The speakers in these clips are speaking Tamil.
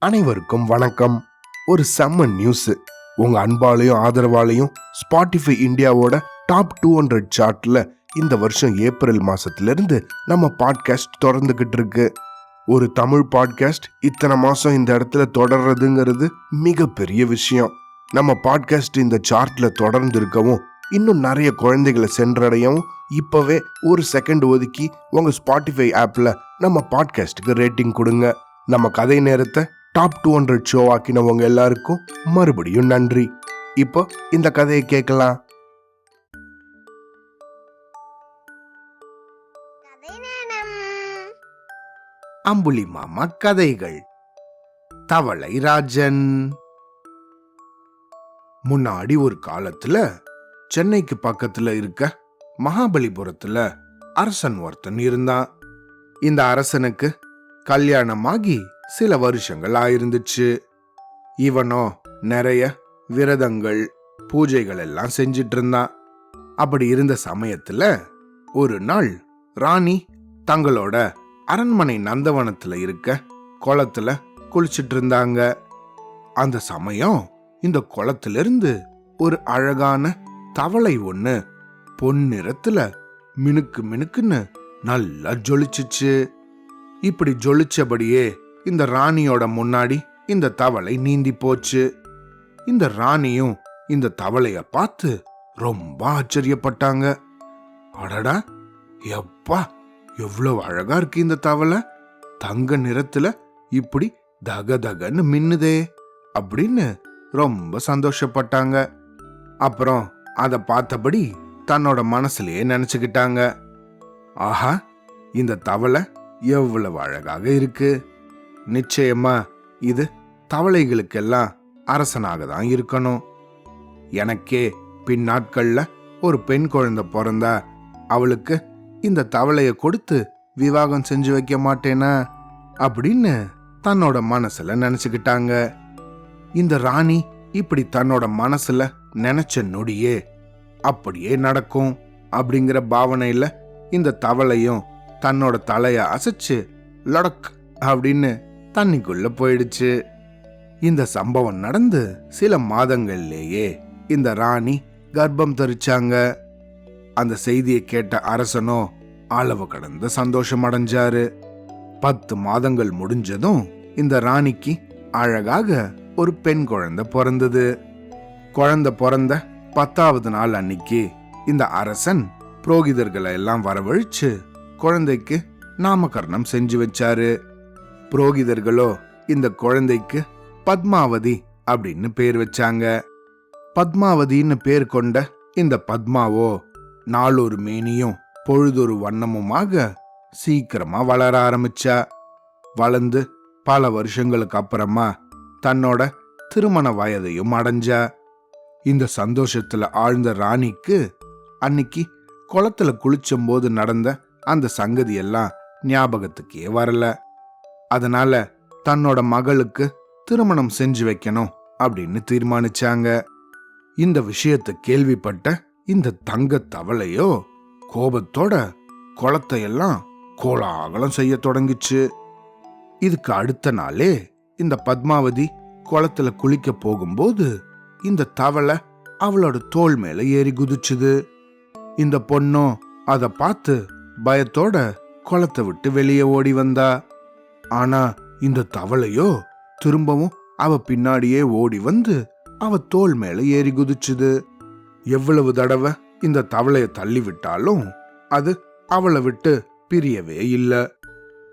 அனைவருக்கும் வணக்கம். ஒரு செம்ம நியூஸ். உங்க அன்பாலையும் ஆதரவாலையும் ஸ்பாட்டிஃபை இந்தியாவோட டாப் 200 சார்ட்ல இந்த வருஷம் ஏப்ரல் மாசத்துல இருந்து நம்ம பாட்காஸ்ட் தொடர்ந்துகிட்டு இருக்கு. ஒரு தமிழ் பாட்காஸ்ட் இத்தனை மாசம் இந்த இடத்துல தொடர்றதுங்கிறது மிகப்பெரிய விஷயம். நம்ம பாட்காஸ்ட் இந்த சார்ட்ல தொடர்ந்து இருக்கவும், இன்னும் நிறைய குழந்தைகளை சென்றடையவும் இப்பவே ஒரு செகண்ட் ஒதுக்கி உங்க ஸ்பாட்டிஃபை ஆப்ல நம்ம பாட்காஸ்டுக்கு ரேட்டிங் கொடுங்க. நம்ம கதை நேரத்தை டாப் 200 ஷோ ஆக்கினவங்க எல்லாருக்கும் மறுபடியும் நன்றி. இப்போ இந்த கதையை கேட்கலாம். அம்புலி மாமா கதைகள். தவளை ராஜன். முன்னாடி ஒரு காலத்துல சென்னைக்கு பக்கத்துல இருக்க மகாபலிபுரத்துல அரசன் ஒருத்தன் இருந்தான். இந்த அரசனுக்கு கல்யாணமாகி சில வருஷங்கள் ஆயிருந்துச்சு. இவனோ நிறைய விரதங்கள் பூஜைகள் எல்லாம் செஞ்சிட்டு இருந்தான். அப்படி இருந்த சமயத்துல ஒரு நாள் ராணி தங்களோட அரண்மனை நந்தவனத்துல இருக்க குளத்துல குளிச்சிட்டு இருந்தாங்க. அந்த சமயம் இந்த குளத்திலிருந்து ஒரு அழகான தவளை ஒண்ணு பொன்னிறத்துல மினுக்கு மினுக்குன்னு நல்லா ஜொலிச்சுச்சு. இப்படி ஜொலிச்சபடியே இந்த ராணியோட முன்னாடி இந்த தவளை நீந்தி போச்சு. இந்த ராணியும் இந்த தவளைய பார்த்து ரொம்ப ஆச்சரியப்பட்டாங்க. அடடா, எப்பா எவ்வளவு அழகா இருக்கு இந்த தவளை, தங்க நிறத்துல இப்படி தக தகன்னு மின்னுதே அப்படின்னு ரொம்ப சந்தோஷப்பட்டாங்க. அப்புறம் அத பார்த்தபடி தன்னோட மனசுலயே நினைச்சுக்கிட்டாங்க, ஆஹா இந்த தவளை எவ்வளவு அழகாக இருக்கு, நிச்சயமா இது தவளைகளுக்கெல்லாம் அரசனாக தான் இருக்கணும். எனக்கே பின்னாட்கள்ல ஒரு பெண் குழந்தை பிறந்தா அவளுக்கு இந்த தவளைய கொடுத்து விவாகம் செஞ்சு வைக்க மாட்டேனா அப்படின்னு தன்னோட மனசுல நினைச்சுக்கிட்டாங்க. இந்த ராணி இப்படி தன்னோட மனசுல நினைச்ச நொடியே அப்படியே நடக்கும் அப்படிங்கிற பாவனையில இந்த தவளையும் தன்னோட தலைய அசைச்சு லொடக் அப்படின்னு தண்ணிக்குள்ள போயிடுச்சு. இந்த சம்பவம் நடந்து சில மாதங்கள்லேயே இந்த ராணி கர்ப்பம் தரிச்சாங்க. அந்த செய்தியை கேட்ட அரசனோ அளவு கடந்த சந்தோஷம் அடைஞ்சாரு. 10 மாதங்கள் முடிஞ்சதும் இந்த ராணிக்கு அழகாக ஒரு பெண் குழந்தை பிறந்தது. குழந்தை பிறந்த 10வது நாள் அன்னைக்கு இந்த அரசன் புரோகிதர்களை எல்லாம் வரவழைச்சு குழந்தைக்கு நாமகரணம் செஞ்சு வச்சாரு. புரோகிதர்களோ இந்த குழந்தைக்கு பத்மாவதி அப்படின்னு பேர் வச்சாங்க. பத்மாவதின்னு பேர் கொண்ட இந்த பத்மாவோ நாளொரு மேனியும் பொழுதொரு வண்ணமுமாக சீக்கிரமா வளர ஆரம்பிச்சா. வளர்ந்து பல வருஷங்களுக்கு அப்புறமா தன்னோட திருமண வயதையும் அடைஞ்சா. இந்த சந்தோஷத்துல ஆழ்ந்த ராணிக்கு அன்னைக்கு குளத்துல குளிச்சும் போது நடந்த அந்த சங்கதி எல்லாம் ஞாபகத்துக்கே வரல. அதனால தன்னோட மகளுக்கு திருமணம் செஞ்சு வைக்கணும் அப்படின்னு தீர்மானிச்சாங்க. இந்த விஷயத்தை கேள்விப்பட்ட இந்த தங்க தவளையோ கோபத்தோட குளத்தையெல்லாம் கோலாகலம் செய்ய தொடங்கிச்சு. இதுக்கு அடுத்த நாளே இந்த பத்மாவதி குளத்துல குளிக்க போகும்போது இந்த தவளை அவளோட தோள் மேல ஏறி குதிச்சுது. இந்த பொண்ணும் அத பார்த்து பயத்தோட குளத்தை விட்டு வெளியே ஓடி வந்தா. ஆனா இந்த தவளையோ திரும்பவும் அவ பின்னாடியே ஓடி வந்து அவ தோள் மேல ஏறி குதிச்சுது. எவ்வளவு தடவை இந்த தவளைய தள்ளி விட்டாலும் அது அவளை விட்டு பிரியவே இல்ல.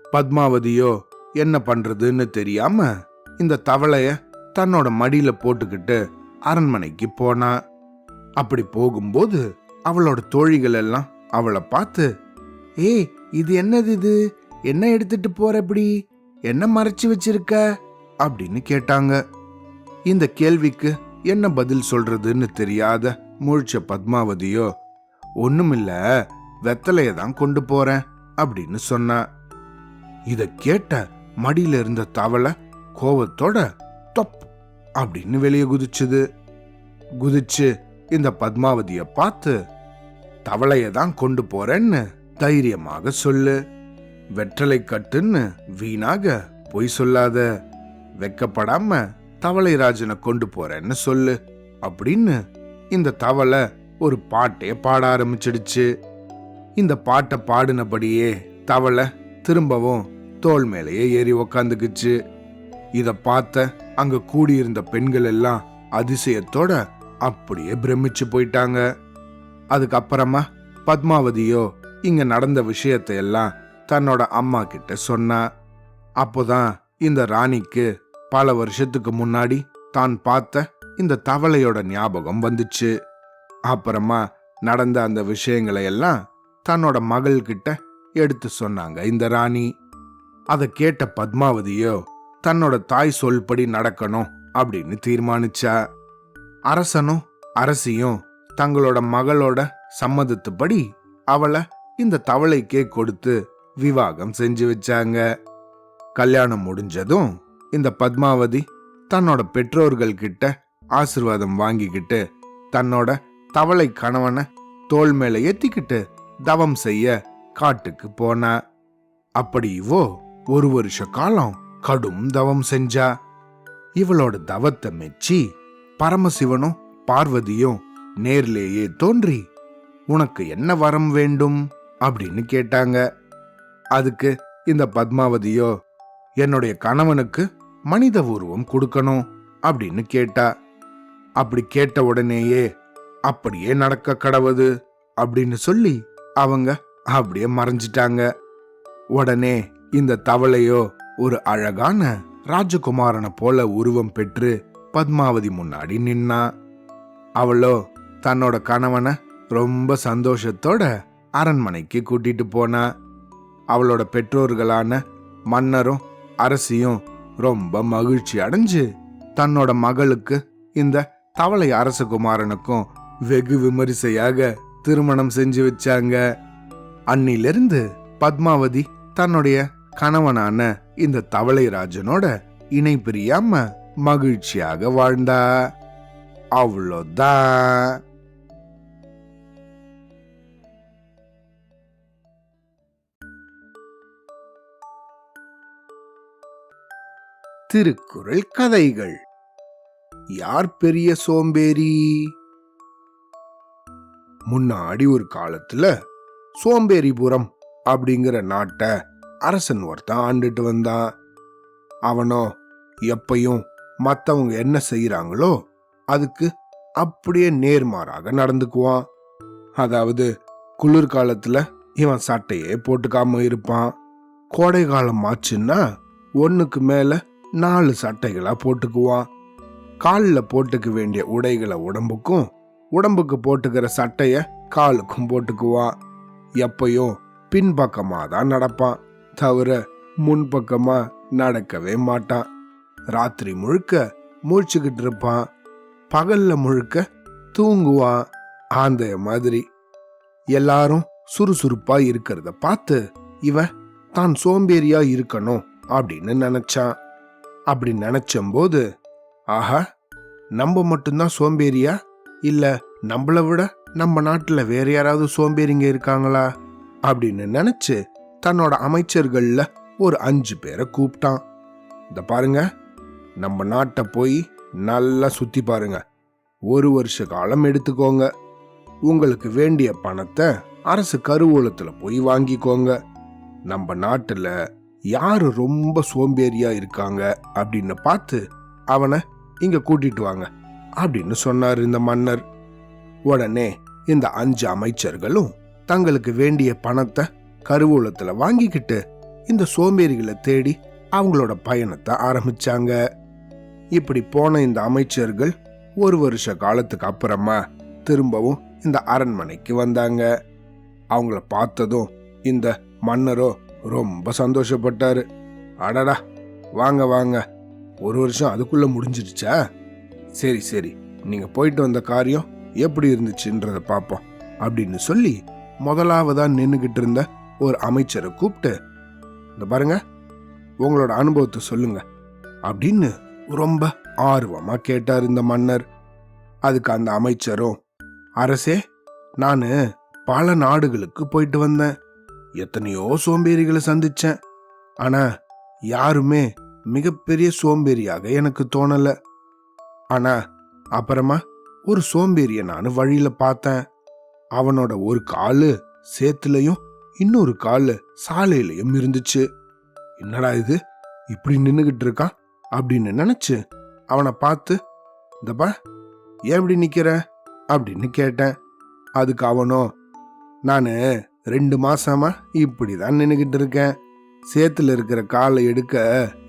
பத்மாவதியோ என்ன பண்றதுன்னு தெரியாம இந்த தவளைய தன்னோட மடியில போட்டுக்கிட்டு அரண்மனைக்கு போனா. அப்படி போகும்போது அவளோட தோழிகள் எல்லாம் அவளை பார்த்து, ஏய் இது என்னது, இது என்ன எடுத்துட்டு போற, இப்படி என்ன மறைச்சு வச்சிருக்க அப்படின்னு கேட்டாங்க. இந்த கேள்விக்கு என்ன பதில் சொல்றதுன்னு தெரியாத முழிச்ச பத்மாவதியோ, ஒண்ணுமில்ல வெத்தலைய தான் கொண்டு போறேன் அப்படின்னு சொன்னா. இத கேட்ட மடியில இருந்த தவளை கோவத்தோட தொப் அப்படின்னு வெளியே குதிச்சுது. குதிச்சு இந்த பத்மாவதிய பார்த்து, தவளைய தான் கொண்டு போறேன்னு தைரியமாக சொல்லு, வெற்றலை கட்டுன்னு வீணாக பொய் சொல்லாத, வெக்கப்படாம தவளை ராஜனை கொண்டு போறேன்னு சொல்லு அப்படின்னு இந்த தவளை ஒரு பாட்டே பாட ஆரம்பிச்சிடுச்சு. இந்த பாட்டை பாடினபடியே தவளை திரும்பவும் தோள் மேலேயே ஏறி உக்காந்துக்குச்சு. இத பார்த்த அங்க கூடியிருந்த பெண்கள் எல்லாம் அதிசயத்தோட அப்படியே பிரமிச்சு போயிட்டாங்க. அதுக்கப்புறமா பத்மாவதியோ இங்க நடந்த விஷயத்தை எல்லாம் தன்னோட அம்மா கிட்ட சொன்னா. அப்போதான் இந்த ராணிக்கு பல வருஷத்துக்கு முன்னாடி தான் பார்த்த இந்த தவளையோட ஞாபகம் வந்துச்சு. அப்புறமா நடந்த அந்த விஷயங்களை எல்லாம் தன்னோட மகள் கிட்ட எடுத்து சொன்னாங்க இந்த ராணி. அதை கேட்ட பத்மாவதியோ தன்னோட தாய் சொல்படி நடக்கணும் அப்படின்னு தீர்மானிச்சா. அரசனும் அரசியும் தங்களோட மகளோட சம்மதத்துப்படி அவளை இந்த தவளைக்கே கொடுத்து விவாகம் செஞ்சு வச்சாங்க. கல்யாணம் முடிஞ்சதும் இந்த பத்மாவதி தன்னோட பெற்றோர்கள் கிட்ட ஆசீர்வாதம் வாங்கிக்கிட்டு தன்னோட தவளை கணவனை தோள் மேல ஏத்திக்கிட்டு தவம் செய்ய காட்டுக்கு போனா. அப்படி இவோ 1 வருஷ காலம் கடும் தவம் செஞ்சா. இவளோட தவத்தை மெச்சி பரமசிவனும் பார்வதியும் நேர்லேயே தோன்றி உனக்கு என்ன வரம் வேண்டும் அப்படின்னு கேட்டாங்க. அதுக்கு இந்த பத்மாவதியோ என்னுடைய கணவனுக்கு மனித உருவம் கொடுக்கணும் அப்படின்னு கேட்டா. அப்படி கேட்ட உடனேயே அப்படியே நடக்க கடவுது அப்படின்னு சொல்லி அவங்க அப்படியே மறைஞ்சிட்டாங்க. உடனே இந்த தவளையோ ஒரு அழகான ராஜகுமாரனை போல உருவம் பெற்று பத்மாவதி முன்னாடி நின்னா. அவளோ தன்னோட கணவனை ரொம்ப சந்தோஷத்தோட அரண்மனைக்கு கூட்டிட்டு போனா. அவளோட பெற்றோர்களான மன்னரும் அரசியும் ரொம்ப மகிழ்ச்சி அடைஞ்சு தன்னோட மகளுக்கு இந்த தவளை அரசகுமாரனுக்கும் வெகு விமரிசையாக திருமணம் செஞ்சு வச்சாங்க. அன்னிலிருந்து பத்மாவதி தன்னுடைய கணவனான இந்த தவளை ராஜனோட இணை பிரியாம மகிழ்ச்சியாக வாழ்ந்தா. அவ்வளோதான். திருக்குறள் கதைகள். யார் பெரிய சோம்பேறி? முன்னாடி ஒரு காலத்துல சோம்பேறிபுரம் அப்படிங்கிற நாட்டை அரசன் ஒருத்தன் ஆண்டுட்டு வந்தான். அவனோ எப்பையும் மத்தவங்க என்ன செய்யறாங்களோ அதுக்கு அப்படியே நேர்மாறாக நடந்துக்குவான். அதாவது குளிர்காலத்துல இவன் சட்டையே போட்டுக்காம இருப்பான். கோடை காலம் ஆச்சுன்னா 1க்கு மேல 4 சட்டைகளா போட்டுக்குவான். காலில் போட்டுக்க வேண்டிய உடைகளை உடம்புக்கு போட்டுக்கிற சட்டைய காலுக்கும் போட்டுக்குவான். எப்பயும் பின்பக்கமா தான் நடப்பான், தவிர முன்பக்கமா நடக்கவே மாட்டான். ராத்திரி முழுக்க முழிச்சுக்கிட்டு இருப்பான், பகல்ல முழுக்க தூங்குவான். ஆந்தைய மாதிரி எல்லாரும் சுறுசுறுப்பா இருக்கிறத பார்த்து இவன் தான் சோம்பேறியா இருக்கணும் அப்படின்னு நினைச்சான். அப்படி நினைச்சம்போது, ஆஹா, நம்ம மட்டும்தான் சோம்பேறியா, இல்ல நம்மள விட நம்ம நாட்டுல வேற யாராவது சோம்பேறிங்க இருக்காங்களா அப்படின்னு நினைச்சு தன்னோட அமைச்சர்கள்ல ஒரு 5 பேரை கூப்பிட்டான். இந்த பாருங்க, நம்ம நாட்டை போய் நல்லா சுத்தி பாருங்க. 1 வருஷ காலம் எடுத்துக்கோங்க. உங்களுக்கு வேண்டிய பணத்தை அரசு கருவூலத்துல போய் வாங்கிக்கோங்க. நம்ம நாட்டுல யாரு ரொம்ப சோம்பேறியா இருக்காங்க அப்படின்னு பார்த்து அவனை இங்க கூட்டிட்டு வாங்க அப்படின்னு சொன்னார் இந்த மன்னர். உடனே இந்த 5 அமைச்சர்களும் தங்களுக்கு வேண்டிய பணத்தை கருவூலத்துல வாங்கிக்கிட்டு இந்த சோம்பேறிகளை தேடி அவங்களோட பயணத்தை ஆரம்பிச்சாங்க. இப்படி போன இந்த அமைச்சர்கள் 1 வருஷ காலத்துக்கு அப்புறமா திரும்பவும் இந்த அரண்மனைக்கு வந்தாங்க. அவங்கள பார்த்ததும் இந்த மன்னரோ ரொம்ப சந்தோஷப்பட்டாரு. அடடா, வாங்க வாங்க, 1 வருஷம் அதுக்குள்ள முடிஞ்சிடுச்சா? சரி சரி, நீங்க போயிட்டு வந்த காரியம் எப்படி இருந்துச்சுன்றத பார்ப்போம் அப்படின்னு சொல்லி முதலாவதா நின்னுகிட்டு இருந்த ஒரு அமைச்சரை கூப்பிட்டு, இந்த பாருங்க, உங்களோட அனுபவத்தை சொல்லுங்க அப்படின்னு ரொம்ப ஆர்வமா கேட்டார் இந்த மன்னர். அதுக்கு அந்த அமைச்சரும், அரசே, நானு பல நாடுகளுக்கு போயிட்டு வந்தேன், எத்தனையோ சோம்பேறிகளை சந்திச்சேன், ஆனா யாருமே மிகப்பெரிய சோம்பேறியாக எனக்கு தோணல. ஆனா அப்புறமா ஒரு சோம்பேறிய நான் வழியில பார்த்தேன். அவனோட ஒரு காலு சேத்துலயும் இன்னொரு காலு சாலையிலயும் இருந்துச்சு. என்னடா இது இப்படி நின்னுகிட்டு இருக்கான் அப்படின்னு நினைச்சு அவனை பார்த்து, இந்தப்பா ஏன் இப்படி நிக்கிற அப்படின்னு கேட்டேன். அதுக்கு அவனோ, நானு 2 மாசமா இப்படிதான் நின்னுகிட்டு இருக்கேன். சேத்துல இருக்கிற காலை எடுக்க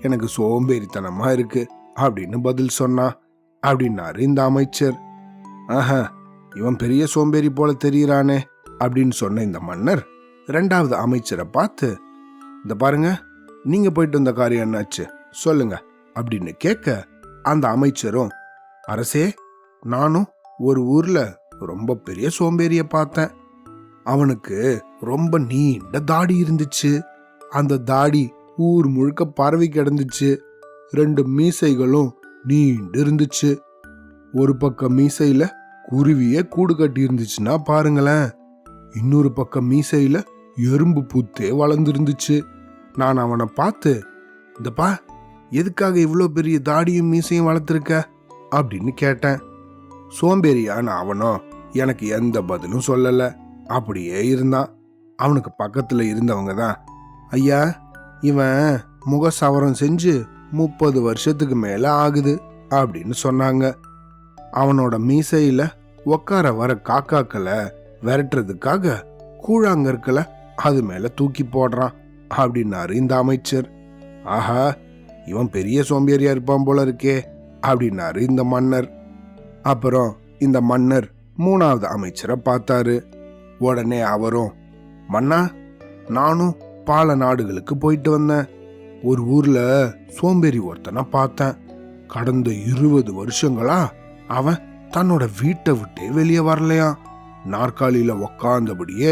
எனக்கு சோம்பேறித்தனமா இருக்கு அப்படின்னு பதில் சொன்னான் அப்படின்னாரு இந்த அமைச்சர். ஆஹா, இவன் பெரிய சோம்பேறி போல தெரியுறானே அப்படின்னு சொன்ன இந்த மன்னர் 2வது அமைச்சரை பார்த்து, இந்த பாருங்க, நீங்க போயிட்டு வந்த காரியம் என்னாச்சு சொல்லுங்க அப்படின்னு கேட்க, அந்த அமைச்சரும், அரசே, நானும் ஒரு ஊர்ல ரொம்ப பெரிய சோம்பேறிய பார்த்தேன். அவனுக்கு ரொம்ப நீண்ட தாடி இருந்துச்சு. அந்த தாடி ஊர் முழுக்க பரவி கிடந்துச்சு. 2 மீசைகளும் நீண்டு இருந்துச்சு. ஒரு பக்கம் மீசையில குருவியே கூடு கட்டி இருந்துச்சுன்னா பாருங்களேன். இன்னொரு பக்கம் மீசையில எறும்பு புத்தே வளர்ந்துருந்துச்சு. நான் அவனை பார்த்து, இந்தப்பா எதுக்காக இவ்வளோ பெரிய தாடியும் மீசையும் வளர்த்துருக்க அப்படின்னு கேட்டேன். சோம்பேறியான அவனோ எனக்கு எந்த பதிலும் சொல்லல. அப்படியே இருந்தான். அவனுக்கு பக்கத்துல இருந்தவங்க தான், ஐயா, இவன் முகசவரம் செஞ்சு 30 வருஷத்துக்கு மேல ஆகுது அப்படின்னு சொன்னாங்க. அவனோட மீசையில உக்கார வர காக்காக்களை விரட்டுறதுக்காக கூழாங்கற்களை அது மேல தூக்கி போடுறான் அப்படின்னாரு இந்த அமைச்சர். ஆஹா, இவன் பெரிய சோம்பேறியா இருப்பான் போல இருக்கே அப்படின்னாரு இந்த மன்னர். அப்புறம் இந்த மன்னர் 3வது அமைச்சரை பார்த்தாரு. உடனே அவரும், மன்னா, நானும் பல நாடுகளுக்கு போயிட்டு வந்தேன். ஒரு ஊர்ல சோம்பேறி ஒருத்தனை பார்த்தேன். கடந்த 20 வருஷங்களா அவன் தன்னோட வீட்டை விட்டே வெளியே வரலையாம். நாற்காலியில உக்காந்தபடியே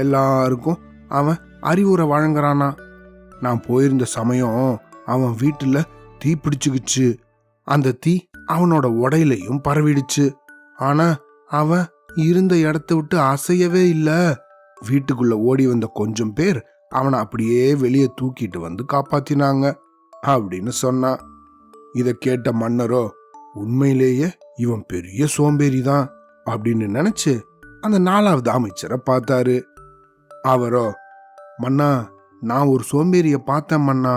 எல்லாருக்கும் அவன் அறிவுரை வழங்குறானா. நான் போயிருந்த சமயம் அவன் வீட்டுல தீ பிடிச்சுக்கிச்சு. அந்த தீ அவனோட உடையிலையும் பரவிடுச்சு. ஆனா அவன் இருந்த இடத்த விட்டு அசையவே இல்ல. வீட்டுக்குள்ள ஓடி வந்த கொஞ்சம் பேர் அவனை அப்படியே வெளியே தூக்கிட்டு வந்து காப்பாத்தினாங்க அப்படின்னு சொன்னான். இத கேட்ட மன்னரோ, உண்மையிலேயே இவன் பெரிய சோம்பேறி தான் அப்படின்னு நினைச்சு அந்த 4வது அமைச்சரை பார்த்தாரு. அவரோ, மன்னா, நான் ஒரு சோம்பேறிய பார்த்தேன் மன்னா.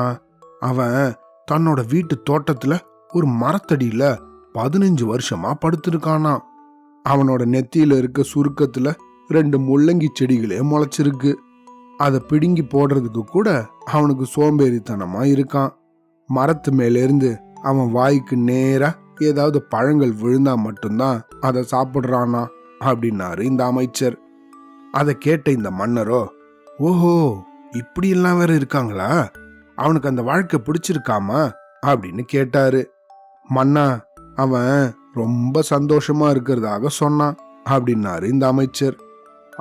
அவன் தன்னோட வீட்டு தோட்டத்துல ஒரு மரத்தடியில 15 வருஷமா படுத்திருக்கானா. அவனோட நெத்தியில இருக்க சுருக்கத்துல 2 முள்ளங்கி செடிகளே முளைச்சிருக்கு. அதை பிடுங்கி போடுறதுக்கு கூட அவனுக்கு சோம்பேறித்தனமா இருக்கான். மரத்து மேல இருந்து அவன் வாய்க்கு நேரா ஏதாவது பழங்கள் விழுந்தா மட்டும்தான் அதை சாப்பிடுறானா அப்படின்னாரு இந்த அமைச்சர். அதை கேட்ட இந்த மன்னரோ, ஓஹோ, இப்படி எல்லாம் வேற இருக்காங்களா? அவனுக்கு அந்த வாழ்க்கை பிடிச்சிருக்காமா அப்படின்னு கேட்டாரு. மன்னா, அவன் ரொம்ப சந்தோஷமா இருக்கிறதாக சொன்னான் அப்படின்னாரு இந்த அமைச்சர்.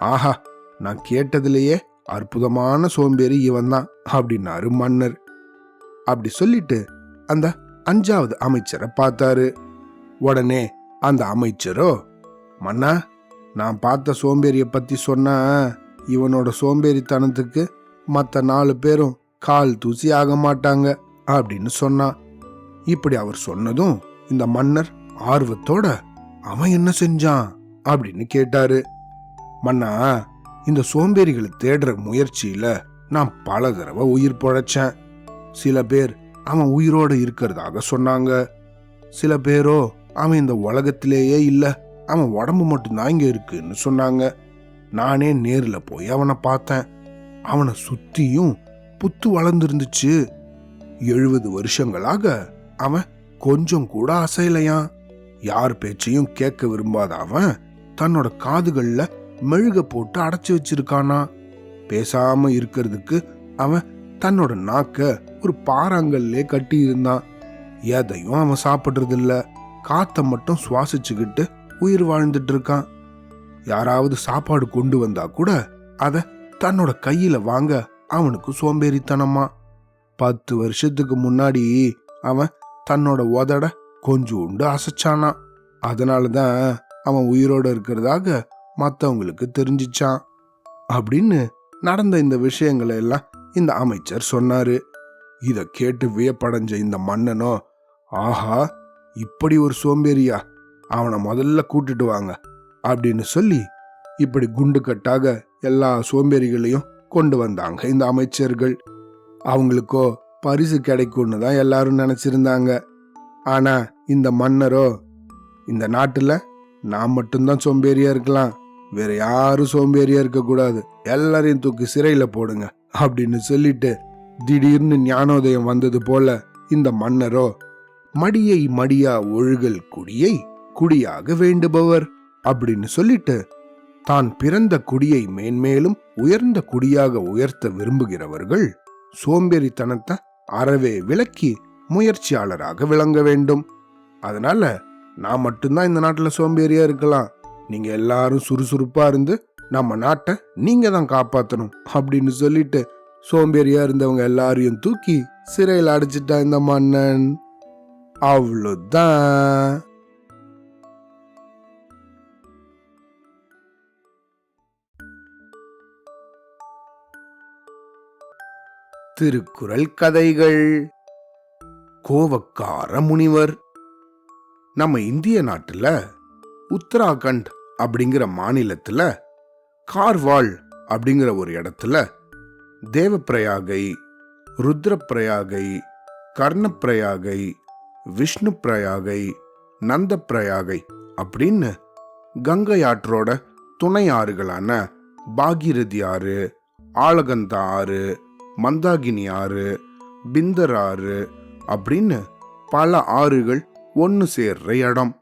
ஆஹா, நான் கேட்டதிலேயே அற்புதமான சோம்பேறி இவன் தான் அப்படின்னாரு மன்னர். அப்படி சொல்லிட்டு அந்த 5வது அமைச்சரை பார்த்தாரு. உடனே அந்த அமைச்சரோ, மன்னா, நான் பார்த்த சோம்பேறிய பத்தி சொன்னா இவனோட சோம்பேறித்தனத்துக்கு மற்ற 4 பேரும் கால் தூசி ஆக மாட்டாங்க அப்படின்னு சொன்னான். இப்படி அவர் சொன்னதும் இந்த மன்னர் ஆர்வத்தோட, அவன் என்ன செஞ்சான் அப்படின்னு கேட்டாரு. மன்னா, இந்த சோம்பேறிகளை தேடுற முயற்சியில நான் பல தடவை உயிர் பொழைச்சேன். சில பேர் அவன் உயிரோட இருக்கிறதாக சொன்னாங்க. சில பேரோ அவன் இந்த உலகத்திலேயே இல்ல, அவன் உடம்பு மட்டும்தான் இங்க இருக்குன்னு சொன்னாங்க. நானே நேர்ல போய் அவனை பார்த்தேன். அவனை சுத்தியும் புத்து வளர்ந்துருந்துச்சு. 70 வருஷங்களாக அவன் கொஞ்சம் கூட அசையலையாம். யார் பேச்சையும் கேட்க விரும்பாத அவன் தன்னோட காதுகள்ல மெழுக போட்டு அடைச்சு வச்சிருக்கானா. பேசாம இருக்கிறதுக்கு அவன் தன்னோட நாக்க ஒரு பாறாங்கல்லே கட்டி இருந்தான். எதையும் அவன் சாப்பிடுறது இல்ல, காத்த மட்டும் சுவாசிச்சுக்கிட்டு உயிர் வாழ்ந்துட்டு இருக்கான். யாராவது சாப்பாடு கொண்டு வந்தா கூட அத தன்னோட கையில வாங்க அவனுக்கு சோம்பேறித்தனமா. 10 வருஷத்துக்கு முன்னாடி அவன் தன்னோட உதட கொஞ்சோண்டு அசைச்சானா. அதனாலதான் அவன் உயிரோட இருக்கிறதாக மற்றவங்களுக்கு தெரிஞ்சிச்சான் அப்படின்னு நடந்த இந்த விஷயங்களை எல்லாம் இந்த அமைச்சர் சொன்னாரு. இத கேட்டு வியப்படைஞ்ச இந்த மன்னனோ, ஆஹா, இப்படி ஒரு சோம்பேறியா, அவனை முதல்ல கூட்டிட்டு வாங்க அப்படின்னு சொல்லி இப்படி குண்டு கட்டாக எல்லா சோம்பேறிகளையும் கொண்டு வந்தாங்க இந்த அமைச்சர்கள். அவங்களுக்கோ பரிசு கிடைக்கும்னு தான் எல்லாரும் நினைச்சிருந்தாங்க. ஆனா இந்த மன்னரோ, இந்த நாட்டுல நான் மட்டும்தான் சோம்பேறியா இருக்கலாம், வேற யாரும் சோம்பேறியா இருக்க கூடாது, எல்லாரையும் தூக்கி சிறையில போடுங்க அப்படின்னு சொல்லிட்டு திடீர்னு ஞானோதயம் வந்தது போல இந்த மன்னரோ, மடியை மடியா ஒழுகல் குடியை குடியாக வேண்டுபவர் அப்படின்னு சொல்லிட்டு தான் பிறந்த குடியை மேன்மேலும் உயர்ந்த குடியாக உயர்த்த விரும்புகிறவர்கள் சோம்பேறித்தனத்தை அறவே விலக்கி முயற்சியாளராக விளங்க வேண்டும். அதனால நான் மட்டும்தான் இந்த நாட்டுல சோம்பேறியா இருக்கலாம், நீங்க எல்லாரும் சுறுசுறுப்பா இருந்து நம்ம நாட்டை நீங்க தான் காப்பாத்தணும் அப்படின்னு சொல்லிட்டு சோம்பேறியா இருந்தவங்க எல்லாரையும் தூக்கி சிறையில் அடைச்சிட்டா இந்த மன்னன். அவ்வளவுதான். திருக்குறள் கதைகள். கோவக்கார முனிவர். நம்ம இந்திய நாட்டுல உத்தராகண்ட் அப்படிங்கிற மாநிலத்துல கார்வால் அப்படிங்கிற ஒரு இடத்துல தேவப்பிரயாகை, ருத்ரப்பிரயாகை, கர்ணப்பிரயாகை, விஷ்ணு பிரயாகை, நந்த பிரயாகை அப்படின்னு கங்கை ஆற்றோட துணை ஆறுகளான பாகீரதி ஆறு, ஆலகந்தா ஆறு, மந்தாகினி ஆறு, பிந்தர் ஆறு அப்படின்னு பல ஆறுகள் ஒன்னு சேர்ற இடம்.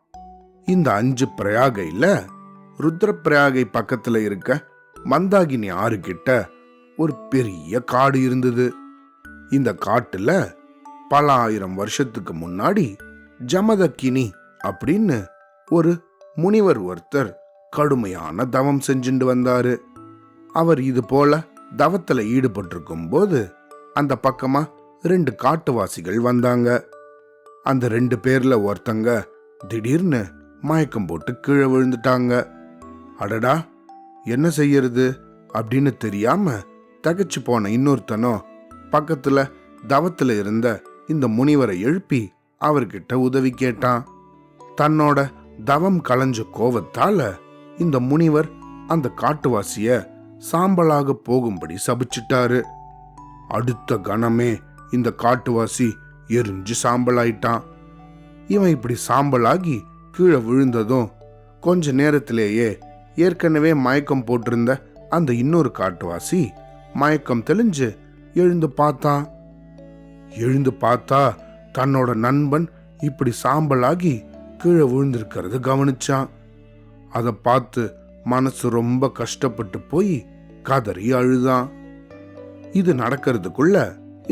இந்த 5 பிரயாகையில ருத்ரப்பிரயாகை பக்கத்துல இருக்க மந்தாகினி ஆறு கிட்ட ஒரு பெரிய காடு இருந்தது. இந்த காட்டுல பல ஆயிரம் வருஷத்துக்கு முன்னாடி ஜமதக்கினி அப்படின்னு ஒரு முனிவர் ஒருத்தர் கடுமையான தவம் செஞ்சுட்டு வந்தாரு. அவர் இது போல தவத்துல ஈடுபட்டிருக்கும் போது அந்த பக்கமா 2 காட்டுவாசிகள் வந்தாங்க. அந்த 2 பேர்ல ஒருத்தங்க திடீர்னு மயக்கம் போட்டு கீழே விழுந்துட்டாங்க. அடடா, என்ன செய்யறது அப்படின்னு தெரியாம தகச்சு போன இன்னொருத்தனோ பக்கத்துல தவத்துல இருந்த இந்த முனிவரை எழுப்பி அவர்கிட்ட உதவி கேட்டான். தன்னோட தவம் களைஞ்ச கோவத்தால இந்த முனிவர் அந்த காட்டுவாசிய சாம்பலாக போகும்படி சபிச்சிட்டாரு. அடுத்த கணமே இந்த காட்டுவாசி எரிஞ்சு சாம்பலாயிட்டான். இவன் இப்படி சாம்பலாகி கீழே விழுந்ததும் கொஞ்ச நேரத்திலேயே ஏற்கனவே மயக்கம் போட்டிருந்த அந்த இன்னொரு காட்டுவாசி மயக்கம் தெளிஞ்சு எழுந்து பார்த்தான். எழுந்து பார்த்தா தன்னோட நண்பன் இப்படி சாம்பலாகி கீழே விழுந்திருக்கிறது கவனிச்சான். அதை பார்த்து மனசு ரொம்ப கஷ்டப்பட்டு போய் கதறி அழுதான். இது நடக்கிறதுக்குள்ள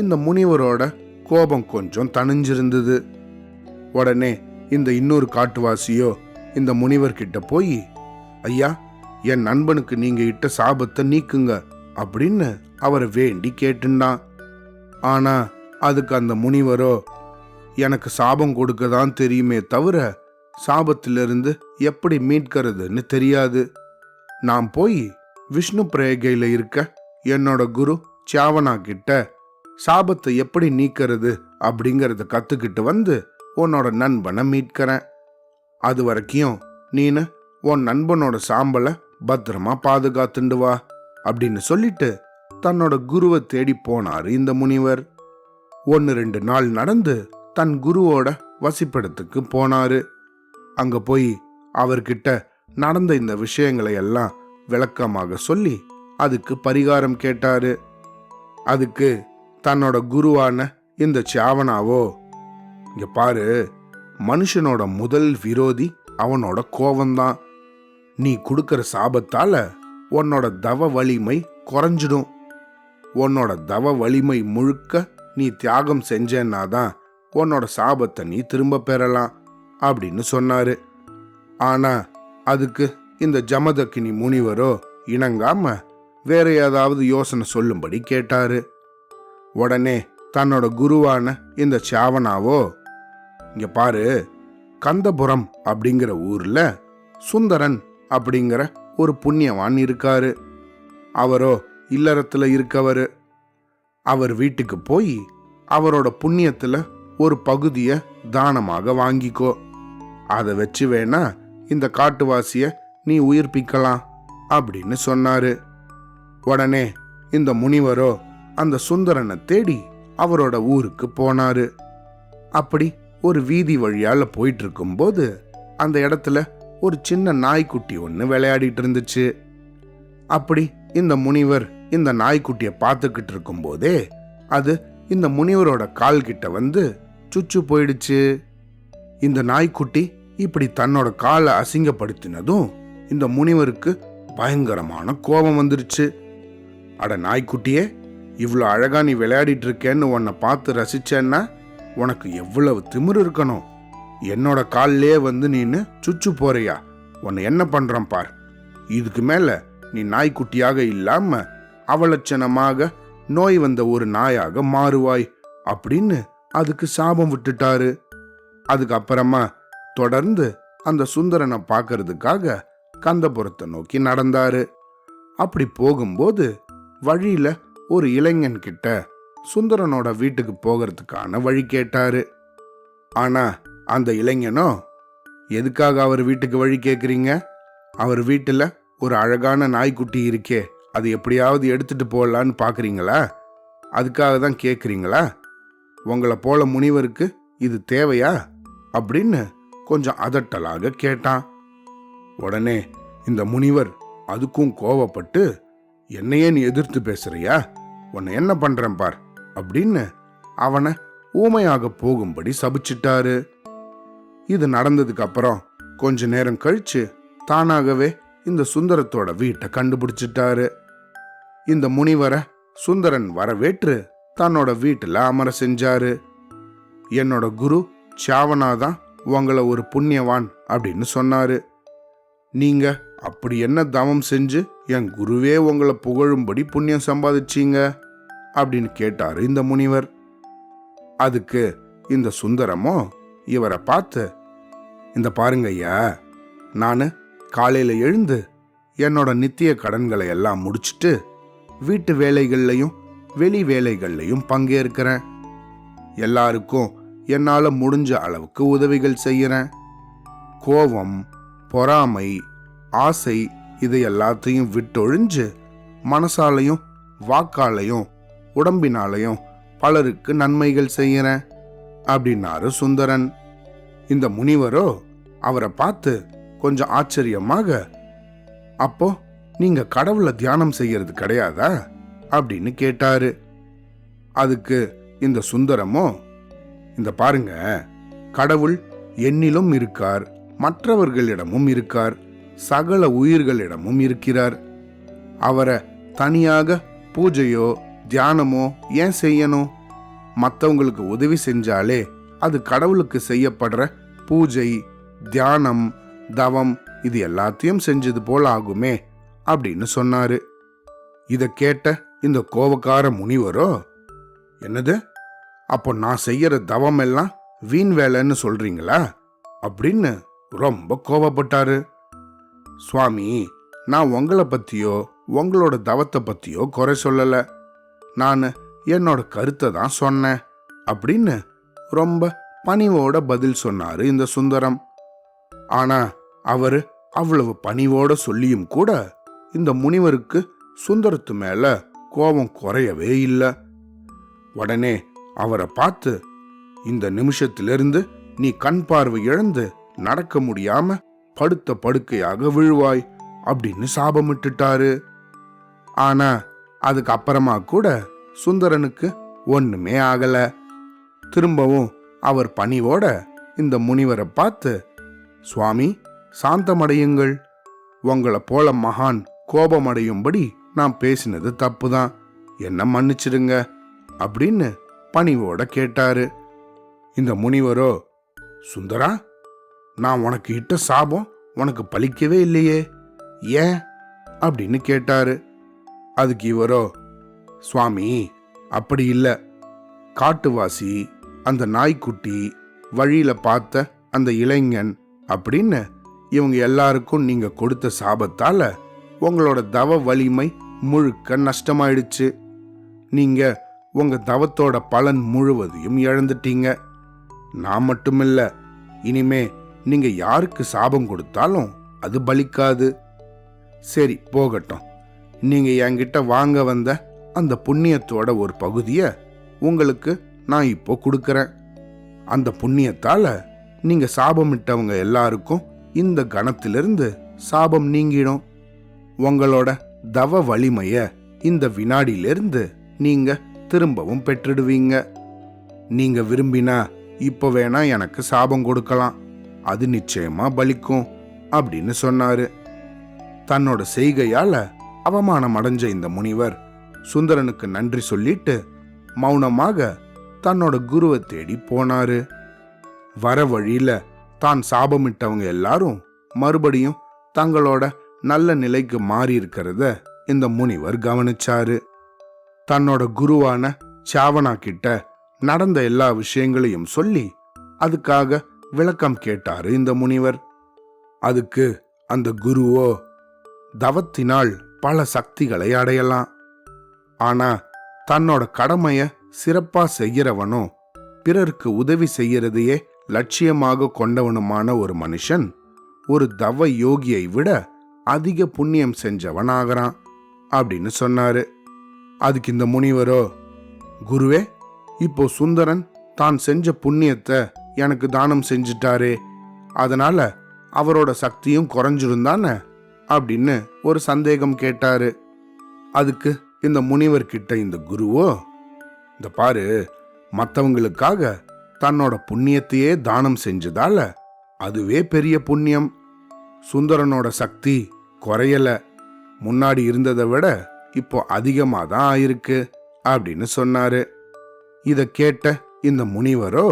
இந்த முனிவரோட கோபம் கொஞ்சம் தணிஞ்சிருந்தது. உடனே இந்த இன்னொரு காட்டுவாசியோ இந்த முனிவர்கிட்ட போய், ஐயா, என் நண்பனுக்கு நீங்க இட்ட சாபத்தை நீக்குங்க அப்படின்னு அவரை வேண்டி கேட்டுண்டான். ஆனா அதுக்கு அந்த முனிவரோ, எனக்கு சாபம் கொடுக்க தான் தெரியுமே தவிர சாபத்திலிருந்து எப்படி மீட்கிறதுன்னு தெரியாது. நான் போய் விஷ்ணு பிரயாகையில இருக்க என்னோட குரு சாவனா கிட்ட சாபத்தை எப்படி நீக்கிறது அப்படிங்கறத கத்துக்கிட்டு வந்து உன்னோட நண்பனை மீட்கிறேன். அது வரைக்கும் நீனு உன் நண்பனோட சாம்பலை பத்திரமா பாதுகாத்துண்டு வா அப்படின்னு சொல்லிட்டு தன்னோட குருவை தேடி போனாரு இந்த முனிவர். 1-2 நாள் நடந்து தன் குருவோட வசிப்பிடத்துக்கு போனாரு. அங்க போய் அவர்கிட்ட நடந்த இந்த விஷயங்களை எல்லாம் விளக்கமாக சொல்லி அதுக்கு பரிகாரம் கேட்டாரு. அதுக்கு தன்னோட குருவான இந்த சாவனாவோ, இங்க பாரு, மனுஷனோட முதல் விரோதி அவனோட கோவம்தான். நீ கொடுக்கற சாபத்தால உன்னோட தவ வலிமை குறைஞ்சிடும். உன்னோட தவ வலிமை முழுக்க நீ தியாகம் செஞ்சேன்னாதான் உன்னோட சாபத்தை நீ திரும்ப பெறலாம் அப்படின்னு சொன்னாரு. ஆனா அதுக்கு இந்த ஜமதக்கினி முனிவரோ இணங்காம வேற ஏதாவது யோசனை சொல்லும்படி கேட்டாரு. உடனே தன்னோட குருவான இந்த சாவனாவோ, இங்க பாரு, கந்தபுரம் அப்படிங்கிற ஊர்ல சுந்தரன் அப்படிங்கிற ஒரு புண்ணியவான் இருக்காரு. அவரோ இல்லறத்துல இருக்கவரு. அவர் வீட்டுக்கு போய் அவரோட புண்ணியத்துல ஒரு பகுதிய தானமாக வாங்கிக்கோ. அதை வச்சு வேணா இந்த காட்டுவாசிய நீ உயிர்ப்பிக்கலாம் அப்படின்னு சொன்னாரு. உடனே இந்த முனிவரோ அந்த சுந்தரனை தேடி அவரோட ஊருக்கு போனாரு. அப்படி ஒரு வீதி வழியால போயிட்டு இருக்கும்போது அந்த இடத்துல ஒரு சின்ன நாய்க்குட்டி ஒன்று விளையாடிட்டு இருந்துச்சு. அப்படி இந்த முனிவர் இந்த நாய்க்குட்டிய பார்த்துக்கிட்டு இருக்கும் போதே அது இந்த முனிவரோட கால் கிட்ட வந்து சுச்சு போயிடுச்சு. இந்த நாய்க்குட்டி இப்படி தன்னோட காலை அசிங்கப்படுத்தினதும் இந்த முனிவருக்கு பயங்கரமான கோபம் வந்துருச்சு. அட நாய்க்குட்டியே, இவ்வளோ அழகா நீ விளையாடிட்டு இருக்கேன்னு உன்னை பார்த்து ரசிச்சேன்னா உனக்கு எவ்வளவு திமிரு இருக்கணும். என்னோட காலிலே வந்து நீன்னு சுச்சு போறியா? உன்னை என்ன பண்றான் பார். இதுக்கு மேல நீ நாய்க்குட்டியாக இல்லாம அவலட்சணமாக நோய் வந்த ஒரு நாயாக மாறுவாய் அப்படின்னு அதுக்கு சாபம் விட்டுட்டாரு. அதுக்கப்புறமா தொடர்ந்து அந்த சுந்தரனை பார்க்கறதுக்காக கந்தபுரத்தை நோக்கி நடந்தாரு. அப்படி போகும்போது வழியில ஒரு இளைஞன் கிட்ட சுந்தரனோட வீட்டுக்கு போகிறதுக்கான வழி கேட்டாரு. ஆனா அந்த இளைஞனோ, எதுக்காக அவர் வீட்டுக்கு வழி கேக்குறீங்க? அவர் வீட்டுல ஒரு அழகான நாய்க்குட்டி இருக்கே, அது எப்படியாவது எடுத்துட்டு போடலான்னு பாக்குறீங்களா? அதுக்காக தான் கேக்குறீங்களா? உங்களை போல முனிவருக்கு இது தேவையா அப்படின்னு கொஞ்சம் அதட்டலாக கேட்டான். உடனே இந்த முனிவர் அதுக்கும் கோவப்பட்டு, என்னையே நீ எதிர்த்து பேசுறியா? உன்னை என்ன பண்றேன் பார் அப்படின்னு அவனை ஊமையாக போகும்படி சபிச்சிட்டாரு. இது நடந்ததுக்கு அப்புறம் கொஞ்ச நேரம் கழிச்சு தானாகவே இந்த சுந்தரத்தோட வீட்டை கண்டுபிடிச்சிட்டாரு. இந்த முனிவரை சுந்தரன் வரவேற்று தன்னோட வீட்டுல அமர செஞ்சாரு. என்னோட குரு சாவனாதான் உங்களை ஒரு புண்ணியவான் அப்படின்னு சொன்னாரு. நீங்க அப்படி என்ன தவம் செஞ்சு என் குருவே உங்களை புகழும்படி புண்ணியம் சம்பாதிச்சீங்க அப்படின்னு கேட்டாரு இந்த முனிவர். அதுக்கு இந்த சுந்தரமோ இவரை பார்த்து, இந்த பாருங்க ஐயா, நானு காலையில எழுந்து என்னோட நித்திய கடன்களை எல்லாம் முடிச்சுட்டு வீட்டு வேலைகள்லையும் வெளி வேலைகள்லையும் பங்கேற்கிறேன். எல்லாருக்கும் என்னால முடிஞ்ச அளவுக்கு உதவிகள் செய்யறேன். கோபம், பொறாமை, ஆசை இதை எல்லாத்தையும் விட்டொழிஞ்சு மனசாலையும் வாக்காலையும் உடம்பினாலையும் பலருக்கு நன்மைகள் செய்யறேன் அப்படின்னாரு சுந்தரன். இந்த முனிவரோ அவரை பார்த்து கொஞ்சம் ஆச்சரியமாக, அப்போ நீங்க கடவுளை தியானம் செய்யறது கிடையாதா அப்படின்னு கேட்டாரு. அதுக்கு இந்த சுந்தரமோ, இந்த பாருங்க, கடவுள் என்னிலும் இருக்கார், மற்றவர்களிடமும் இருக்கார், சகல உயிர்களிடமும் இருக்கிறார். அவரை தனியாக பூஜையோ தியானமோ ஏன் செய்யணும்? மற்றவங்களுக்கு உதவி செஞ்சாலே அது கடவுளுக்கு செய்யப்படுற பூஜை, தியானம், தவம் இது எல்லாத்தையும் செஞ்சது போல ஆகுமே அப்படின்னு சொன்னாரு. இத கேட்ட இந்த கோபக்கார முனிவரோ, என்னது, அப்போ நான் செய்யற தவம் எல்லாம் வீண் வேலைன்னு சொல்றீங்களா அப்படின்னு ரொம்ப கோபப்பட்டாரு. சுவாமி, நான் உங்களை பத்தியோ உங்களோட தவத்தை பத்தியோ குறை சொல்லல, நான் என்னோட கருத்தை தான் சொன்னேன் அப்படின்னு ரொம்ப பணிவோட பதில் சொன்னாரு இந்த சுந்தரம். ஆனா அவரு அவ்வளவு பணிவோட சொல்லியும் கூட இந்த முனிவருக்கு சுந்தரத்து மேல கோபம் குறையவே இல்லை. உடனே அவரை பார்த்து, இந்த நிமிஷத்திலிருந்து நீ கண் பார்வை இழந்து நடக்க முடியாம படுத்த படுக்கையாக விழுவாய் அப்படின்னு சாபமிட்டுட்டாரு. ஆனா அதுக்கு அப்புறமா கூட சுந்தரனுக்கு ஒண்ணுமே ஆகல. திரும்பவும் அவர் பணிவோட இந்த முனிவரை பார்த்து, சுவாமி சாந்தமடையுங்கள், உங்களை போல மகான் கோபமடையும்படி நான் பேசினது தப்புதான், என்ன மன்னிச்சிடுங்க அப்படின்னு பணிவோட கேட்டாரு. இந்த முனிவரோ, சுந்தரா, நான் உனக்கு இட்ட சாபம் உனக்கு பலிக்கவே இல்லையே, ஏன் அப்படின்னு கேட்டாரு. அதுக்கு இவரோ, சுவாமி அப்படி இல்ல, காட்டுவாசி, அந்த நாய்க்குட்டி, வழியில பார்த்த அந்த இளைஞன் அப்படின்னு இவங்க எல்லாருக்கும் நீங்க கொடுத்த சாபத்தால உங்களோட தவ வலிமை முழுக்க நஷ்டமாயிடுச்சு. நீங்க உங்க தவத்தோட பலன் முழுவதையும் இழந்துட்டீங்க. நான் மட்டுமில்ல, இனிமே நீங்க யாருக்கு சாபம் கொடுத்தாலும் அது பலிக்காது. சரி போகட்டும், நீங்க என்கிட்ட வாங்க வந்த அந்த புண்ணியத்தோட ஒரு பகுதிய உங்களுக்கு நான் இப்போ கொடுக்கறேன். அந்த புண்ணியத்தால நீங்க சாபமிட்டவங்க எல்லாருக்கும் இந்த கணத்திலிருந்து சாபம் நீங்கிடும். உங்களோட தவ வலிமைய இந்த வினாடியிலிருந்து நீங்க திரும்பவும் பெற்றுடுவீங்க. நீங்க விரும்பினா இப்ப வேணா எனக்கு சாபம் கொடுக்கலாம், அது நிச்சயமா பலிக்கும் அப்படின்னு சொன்னாரு. தன்னோட செய்கையால அவமானம் அடைஞ்ச இந்த முனிவர் சுந்தரனுக்கு நன்றி சொல்லிட்டு மௌனமாக தன்னோட குருவை தேடி போனாரு. வர வழியில தான் சாபமிட்டவங்க எல்லாரும் மறுபடியும் தங்களோட நல்ல நிலைக்கு மாறி இருக்கிறத இந்த முனிவர் கவனிச்சாரு. தன்னோட குருவான சாவனா கிட்ட நடந்த எல்லா விஷயங்களையும் சொல்லி அதுக்காக விளக்கம் கேட்டாரு இந்த முனிவர். அதுக்கு அந்த குருவோ, தவத்தினால் பல சக்திகளை அடையலாம், ஆனா தன்னோட கடமைய சிறப்பா செய்யறவனும் பிறருக்கு உதவி செய்யறதையே லட்சியமாக கொண்டவனுமான ஒரு மனுஷன் ஒரு தவ யோகியை விட அதிக புண்ணியம் செஞ்சவன் ஆகிறான் அப்படின்னு சொன்னாரு. அதுக்கு இந்த முனிவரோ, குருவே, இப்போ சுந்தரன் தான் செஞ்ச புண்ணியத்தை எனக்கு தானம் செஞ்சிட்டாரே, அதனால அவரோட சக்தியும் குறைஞ்சிருந்தானே அப்படின்னு ஒரு சந்தேகம் கேட்டாரு. அதுக்கு இந்த முனிவர்கிட்ட இந்த குருவோ, இந்த பாரு, மற்றவங்களுக்காக தன்னோட புண்ணியத்தையே தானம் செஞ்சதால அதுவே பெரிய புண்ணியம். சுந்தரனோட சக்தி குறையல, முன்னாடி இருந்ததை விட இப்போ அதிகமா தான் ஆயிருக்கு அப்படின்னு சொன்னாரு. இத கேட்ட இந்த முனிவரோ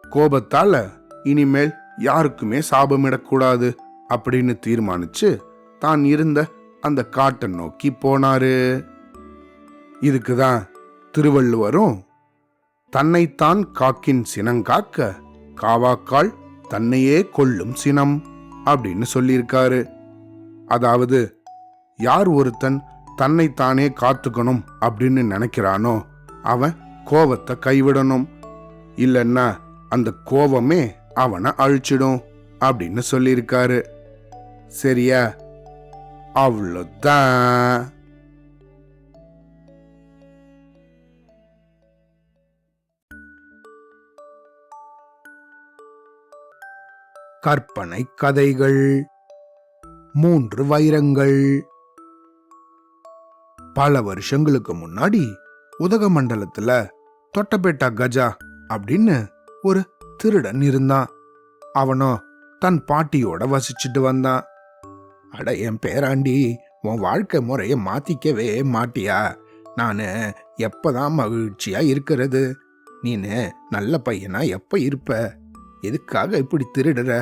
கோபத்தால இனிமேல் யாருக்குமே சாபமிடக்கூடாது அப்படின்னு தீர்மானிச்சு தான் இருந்த அந்த காட்டை நோக்கி போனாரு. இதுக்குதான் திருவள்ளுவரும் தன்னைத்தான் காக்கின் சினங்காக்க காவாக்கால் தன்னையே கொல்லும் சினம் அப்படின்னு சொல்லியிருக்காரு. அதாவது யார் ஒருத்தன் தன்னைத்தானே காத்துக்கணும் அப்படின்னு நினைக்கிறானோ அவன் கோவத்தை கைவிடணும், இல்லைன்னா அந்த கோவமே அவனை அழிச்சிடும் அப்படின்னு சொல்லியிருக்காரு. சரியா? அவ்வளோதான். கற்பனை கதைகள். 3 வைரங்கள். பல வருஷங்களுக்கு முன்னாடி உதகமண்டலத்துல தொட்டபெட்டா கஜா அப்படின்னு ஒரு திருடன் இருந்தான். அவனோ தன் பாட்டியோட வசிச்சுட்டு வந்தான். அட என் பேராண்டி, உன் வாழ்க்கை முறைய மாத்திக்கவே மாட்டியா? நானு எப்பதான் மகிழ்ச்சியா இருக்கிறது? நீனு நல்ல பையனா எப்ப இருப்ப? எதுக்காக இப்படி திருடுற?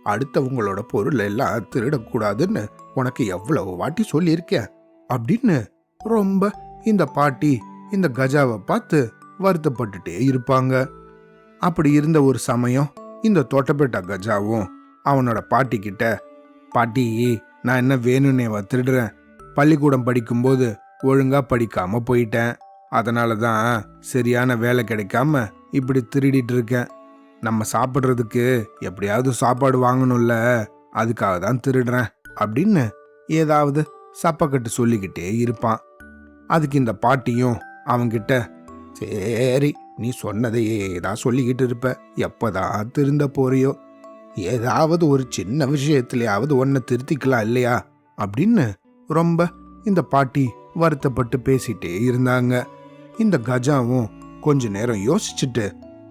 அடுத்தவங்களோட பொருள் எல்லாம் திருடக்கூடாதுன்னு உனக்கு எவ்வளவு வாட்டி சொல்லியிருக்கேன் அப்படின்னு ரொம்ப இந்த பாட்டி இந்த கஜாவை பார்த்து வருத்தப்பட்டுட்டே இருப்பாங்க. அப்படி இருந்த ஒரு சமயம் இந்த தொட்டபெட்டா கஜாவும் அவனோட பாட்டி கிட்ட, பாட்டி, நான் என்ன வேணும்னேவா திருடுறேன்? பள்ளிக்கூடம் படிக்கும்போது ஒழுங்கா படிக்காம போயிட்டேன், அதனாலதான் சரியான வேலை கிடைக்காம இப்படி திருடிட்டு இருக்கேன். நம்ம சாப்பிட்றதுக்கு எப்படியாவது சாப்பாடு வாங்கணும்ல, அதுக்காக தான் திருடுறேன் அப்படின்னு ஏதாவது சப்பக்கட்டு சொல்லிக்கிட்டே இருப்பான். அதுக்கு இந்த பாட்டியும் அவங்கிட்ட, சரி, நீ சொன்னதையே தான் சொல்லிக்கிட்டு இருப்ப, எப்பதான் திருந்த போறியோ? ஏதாவது ஒரு சின்ன விஷயத்திலேயாவது ஒன்ன திருத்திக்கலாம் இல்லையா அப்படின்னு ரொம்ப இந்த பாட்டி வருத்தப்பட்டு பேசிட்டே இருந்தாங்க. இந்த கஜாவும் கொஞ்ச நேரம் யோசிச்சுட்டு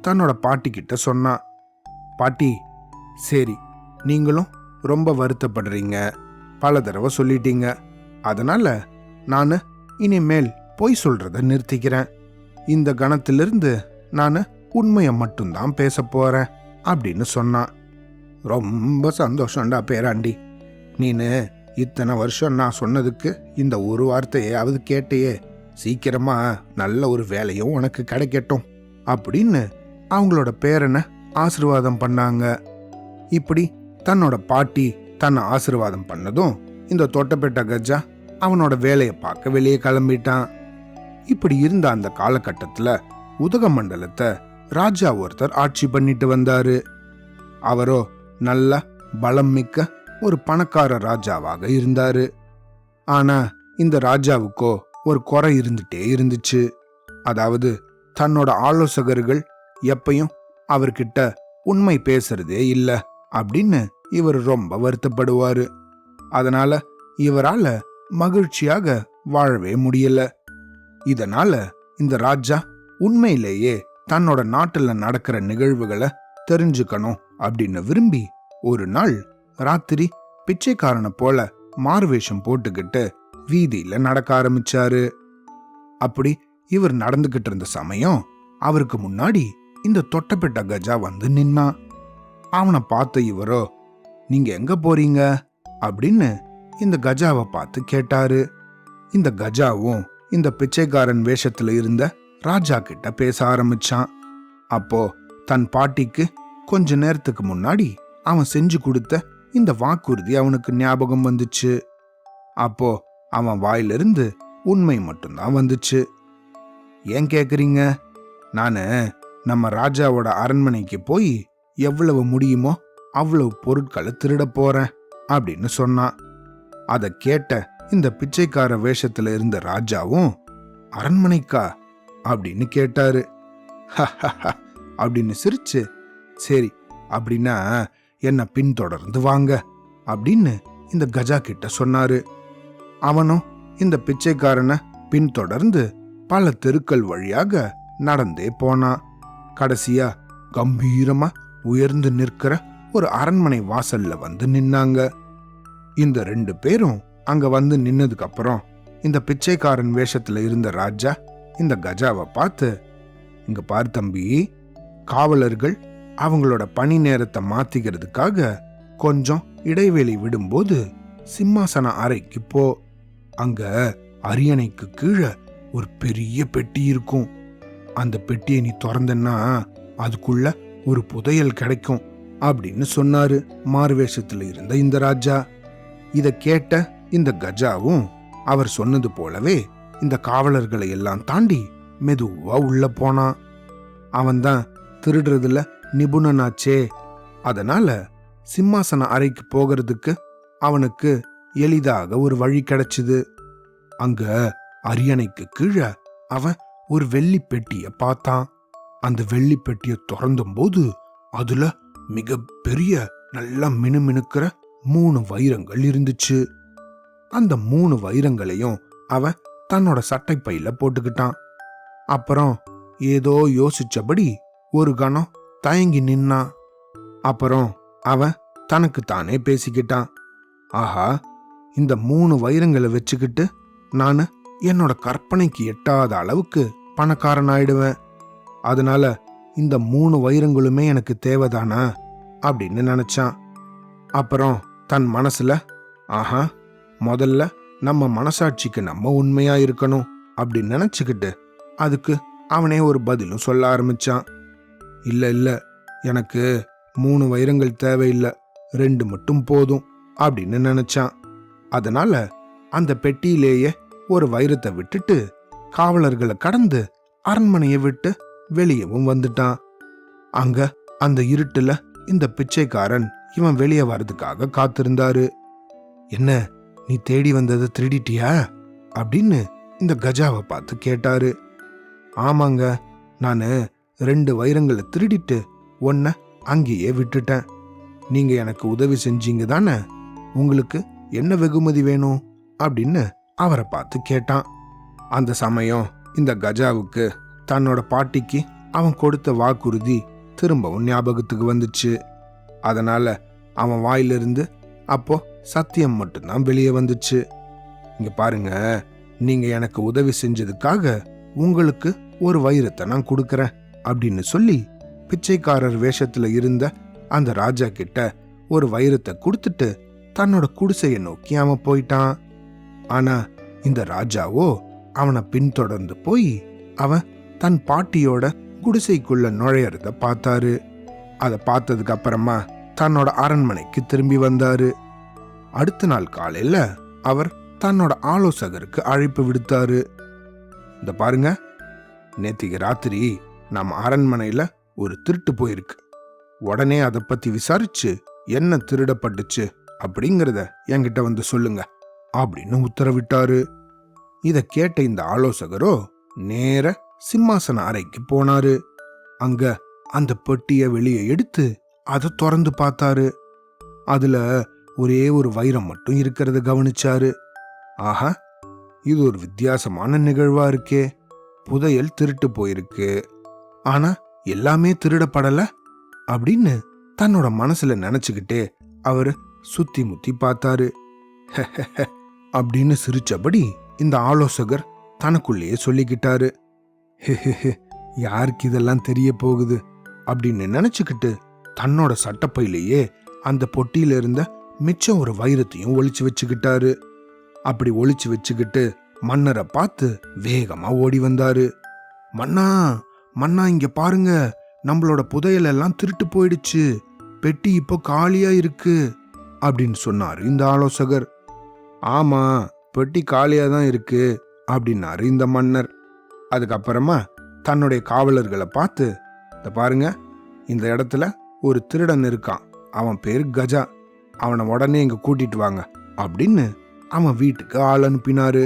தன்னோட பாட்டி கிட்ட சொன்னான், பாட்டி, சரி, நீங்களும் ரொம்ப வருத்தப்படுறீங்க, பல தடவை சொல்லிட்டீங்க, அதனால நான் இனிமேல் பொய் சொல்றத நிறுத்திக்கிறேன். இந்த கணத்திலிருந்து நான் உண்மையை மட்டும்தான் பேச போறேன் அப்படின்னு சொன்னான். ரொம்ப சந்தோஷம்டா பேராண்டி, நீனு இத்தனை வருஷம் நான் சொன்னதுக்கு இந்த ஒரு வார்த்தையாவது கேட்டையே, சீக்கிரமா நல்ல ஒரு வேலையும் உனக்கு கிடைக்கட்டும் அப்படின்னு அவங்களோட பேரனை ஆசீர்வாதம் பண்ணாங்க. இப்படி தன்னோட பாட்டி தன்னை ஆசீர்வாதம் பண்ணதும் இந்த தொட்டபெட்டா கஜா அவனோட வேலையை பார்க்க வெளியே கிளம்பிட்டான். இப்படி இருந்த அந்த காலகட்டத்துல உதகமண்டலத்தை ராஜா ஒருத்தர் ஆட்சி பண்ணிட்டு வந்தாரு. அவரோ நல்ல பலம் மிக்க ஒரு பணக்கார ராஜாவாக இருந்தாரு. ஆனா இந்த ராஜாவுக்கோ ஒரு குறை இருந்துட்டே இருந்துச்சு. அதாவது தன்னோட ஆலோசகர்கள் எப்பயும் அவர்கிட்ட உண்மை பேசுறதே இல்ல அப்படின்னு இவர் ரொம்ப வருத்தப்படுவாரு. அதனால இவரால மகிழ்ச்சியாக வாழவே முடியல. இதனால இந்த ராஜா உண்மையிலேயே தன்னோட நாட்டுல நடக்கிற நிகழ்வுகளை தெரிஞ்சுக்கணும் அப்படின்னு விரும்பி ஒரு நாள் ராத்திரி பிச்சைக்காரனை போல மாறுவேஷம் போட்டுக்கிட்டு வீதியில நடக்க ஆரம்பிச்சாரு. அப்படி இவர் நடந்துகிட்டு இருந்த சமயம் அவருக்கு முன்னாடி இந்த தொட்டப்பெட்ட கஜா வந்து நின்னான். அவனை பார்த்த இவரோ, நீங்க எங்க போறீங்க அப்படின்னு இந்த கஜாவை பார்த்து கேட்டாரு. இந்த கஜாவும் இந்த பிச்சைக்காரன் வேஷத்துல இருந்த ராஜா கிட்ட பேச ஆரம்பிச்சான். அப்போ தன் பாட்டிக்கு கொஞ்ச நேரத்துக்கு முன்னாடி அவன் செஞ்சு கொடுத்த இந்த வாக்குறுதி அவனுக்கு ஞாபகம் வந்துச்சு. அப்போ அவன் வாயிலிருந்து உண்மை மட்டும்தான் வந்துச்சு. ஏன் கேக்குறீங்க? நானு நம்ம ராஜாவோட அரண்மனைக்கு போய் எவ்வளவு முடியுமோ அவ்வளவு பொருட்களை திருட போறேன் அப்படின்னு சொன்னான். அதை கேட்ட இந்த பிச்சைக்கார வேஷத்துல இருந்த ராஜாவும், அரண்மனைக்கா அப்படின்னு கேட்டாரு. அப்படின்னு சிரிச்சு, சரி அப்படின்னா என்ன பின்தொடர்ந்து வாங்க அப்படின்னு இந்த கஜா கிட்ட சொன்னாரு. அவனும் இந்த பிச்சைக்காரனை பின்தொடர்ந்து பல தெருக்கள் வழியாக நடந்தே போனான். கடைசியா கம்பீரமா உயர்ந்து நிற்கிற ஒரு அரண்மனை வாசல்ல வந்து நின்னாங்க. இந்த 2 பேரும் அங்க வந்து நின்னதுக்கு அப்புறம் இந்த பிச்சைக்காரன் வேஷத்துல இருந்த ராஜா இந்த கஜாவை பார்த்து, இங்க பாரு தம்பி, காவலர்கள் அவங்களோட பணி நேரத்தை மாத்திக்கிறதுக்காக கொஞ்சம் இடைவெளி விடும்போது சிம்மாசன அறைக்கு போ. அங்க அரியணைக்கு கீழே ஒரு பெரிய பெட்டி இருக்கும். அந்த பெட்டியை நீ திறந்தன்னா அதுக்குள்ள ஒரு புதையல் கிடைக்கும் அப்படின்னு சொன்னாரு மாறுவேஷத்துல இருந்த இந்த ராஜா. இத கேட்ட இந்த கஜாவும் அவர் சொன்னது போலவே இந்த காவலர்களை எல்லாம் தாண்டி மெதுவா உள்ள போனான். அவன்தான் திருடுறதுல நிபுணனாச்சே. அதனால சிம்மாசன அறைக்கு போகிறதுக்கு அவனுக்கு எளிதாக ஒரு வழி கிடைச்சுது. அங்க அரியணைக்கு கீழே அவன் ஒரு வெள்ளி பெட்டிய பார்த்தான். அந்த வெள்ளி பெட்டிய திறந்தும் போது அதுல மிக பெரிய நல்லா மினுமினுக்கிற 3 வைரங்கள் இருந்துச்சு. அந்த 3 வைரங்களையும் அவன் தன்னோட சட்டை பையில போட்டுக்கிட்டான். அப்புறம் ஏதோ யோசிச்சபடி ஒரு கணம் தயங்கி நின்னான். அப்புறம் அவன் தனக்கு தானே பேசிக்கிட்டான், ஆஹா, இந்த 3 வைரங்களை வச்சுக்கிட்டு நானு என்னோட கற்பனைக்கு எட்டாத அளவுக்கு பணக்காரன் ஆயிடுவேன். அதனால இந்த 3 வைரங்களுமே எனக்கு தேவைதானா அப்படின்னு நினைச்சான். அப்புறம் தன் மனசுல, ஆஹா, முதல்ல நம்ம மனசாட்சிக்கு நம்ம உண்மையா இருக்கணும் அப்படின்னு நினைச்சுக்கிட்டு அதுக்கு அவனே ஒரு பதிலும் சொல்ல ஆரம்பிச்சான். இல்ல இல்ல, எனக்கு 3 வைரங்கள் தேவையில்லை, 2 மட்டும் போதும் அப்படின்னு நினைச்சான். அதனால அந்த பெட்டியிலேயே ஒரு வைரத்தை விட்டுட்டு காவலர்களை கடந்து அரண்மனையை விட்டு வெளியவும் வந்துட்டான். அங்க அந்த இருட்டுல இந்த பிச்சைக்காரன் இவன் வெளியே வர்றதுக்காக காத்திருந்தாரு. என்ன, நீ தேடி வந்ததை திருடிட்டியா அப்படின்னு இந்த கஜாவை பார்த்து கேட்டாரு. ஆமாங்க, நானு 2 வைரங்களை திருடிட்டு ஒன்ன அங்கேயே விட்டுட்டேன். நீங்க எனக்கு உதவி செஞ்சீங்க தானே, உங்களுக்கு என்ன வெகுமதி வேணும் அப்படின்னு அவரை பார்த்து கேட்டான். அந்த சமயம் இந்த கஜாவுக்கு தன்னோட பாட்டிக்கு அவன் கொடுத்த வாக்குறுதி திரும்பவும் ஞாபகத்துக்கு வந்துச்சு. அதனால அவன் வாயிலிருந்து அப்போ சத்தியம் மட்டும்தான் வெளியே வந்துச்சு. இங்க பாருங்க, நீங்க எனக்கு உதவி செஞ்சதுக்காக உங்களுக்கு ஒரு வைரத்தை நான் கொடுக்கறேன் அப்படின்னு சொல்லி பிச்சைக்காரர் வேஷத்துல இருந்த அந்த ராஜா கிட்ட ஒரு வைரத்தை கொடுத்துட்டு தன்னோட குடிசையை நோக்கி அவன் போயிட்டான். ஆனா இந்த ராஜாவோ அவனை பின்தொடர்ந்து போய் அவன் தன் பாட்டியோட குடிசைக்குள்ள நுழையறத பார்த்தாரு. அதை பார்த்ததுக்கு அப்புறமா தன்னோட அரண்மனைக்கு திரும்பி வந்தாரு. அடுத்த நாள் காலையில அவர் தன்னோட ஆலோசகருக்கு அழைப்பு விடுத்தாரு. இந்த பாருங்க, நேத்திக்கு ராத்திரி நம்ம அரண்மனையில ஒரு திருட்டு போயிருக்கு. உடனே அதை பத்தி விசாரிச்சு என்ன திருடப்பட்டுச்சு அப்படிங்கிறத என்கிட்ட வந்து சொல்லுங்க அப்படின்னு உத்தரவிட்டாரு. இத கேட்ட இந்த ஆலோசகரோ நேர சிம்மாசன அறைக்கு போனாரு. அங்க அந்த பெட்டிய வெளியே எடுத்து அதை திறந்து பார்த்தாரு. அதுல ஒரே ஒரு வைரம் மட்டும் இருக்கிறத கவனிச்சாரு. ஆஹா, இது ஒரு வித்தியாசமான நிகழ்வா இருக்கே. புதையல் திருட்டு போயிருக்கு, ஆனா எல்லாமே திருடப்படல அப்படின்னு தன்னோட மனசுல நினைச்சுக்கிட்டே அவரு சுத்தி முத்தி பார்த்தாரு. அப்படின்னு சிரிச்சபடி இந்த ஆலோசகர் தனக்குள்ளேயே சொல்லிக்கிட்டாரு. யாருக்கு இதெல்லாம் தெரிய போகுது அப்படின்னு நினைச்சுக்கிட்டு தன்னோட சட்டப்பையிலேயே அந்த பொட்டியில இருந்த மிச்சம் ஒரு வைரத்தையும் ஒளிச்சு வச்சுக்கிட்டாரு. அப்படி ஒளிச்சு வச்சுக்கிட்டு மன்னரை பார்த்து வேகமா ஓடி வந்தாரு. மன்னா, மன்னா, இங்க பாருங்க, நம்மளோட புதையல் எல்லாம் திருட்டு போயிடுச்சு, பெட்டி இப்போ காலியா இருக்கு அப்படின்னு சொன்னாரு இந்த ஆலோசகர். ஆமா, பெட்டி காலியா தான் இருக்கு அப்படின்னாரு இந்த மன்னர். அதுக்கப்புறமா தன்னுடைய காவலர்களை பார்த்து, இந்த பாருங்க, இந்த இடத்துல ஒரு திருடன் இருக்கான், அவன் பேரு கஜா, அவனை உடனே இங்க கூட்டிட்டு வாங்க அப்படின்னு அவன் வீட்டுக்கு ஆள் அனுப்பினாரு.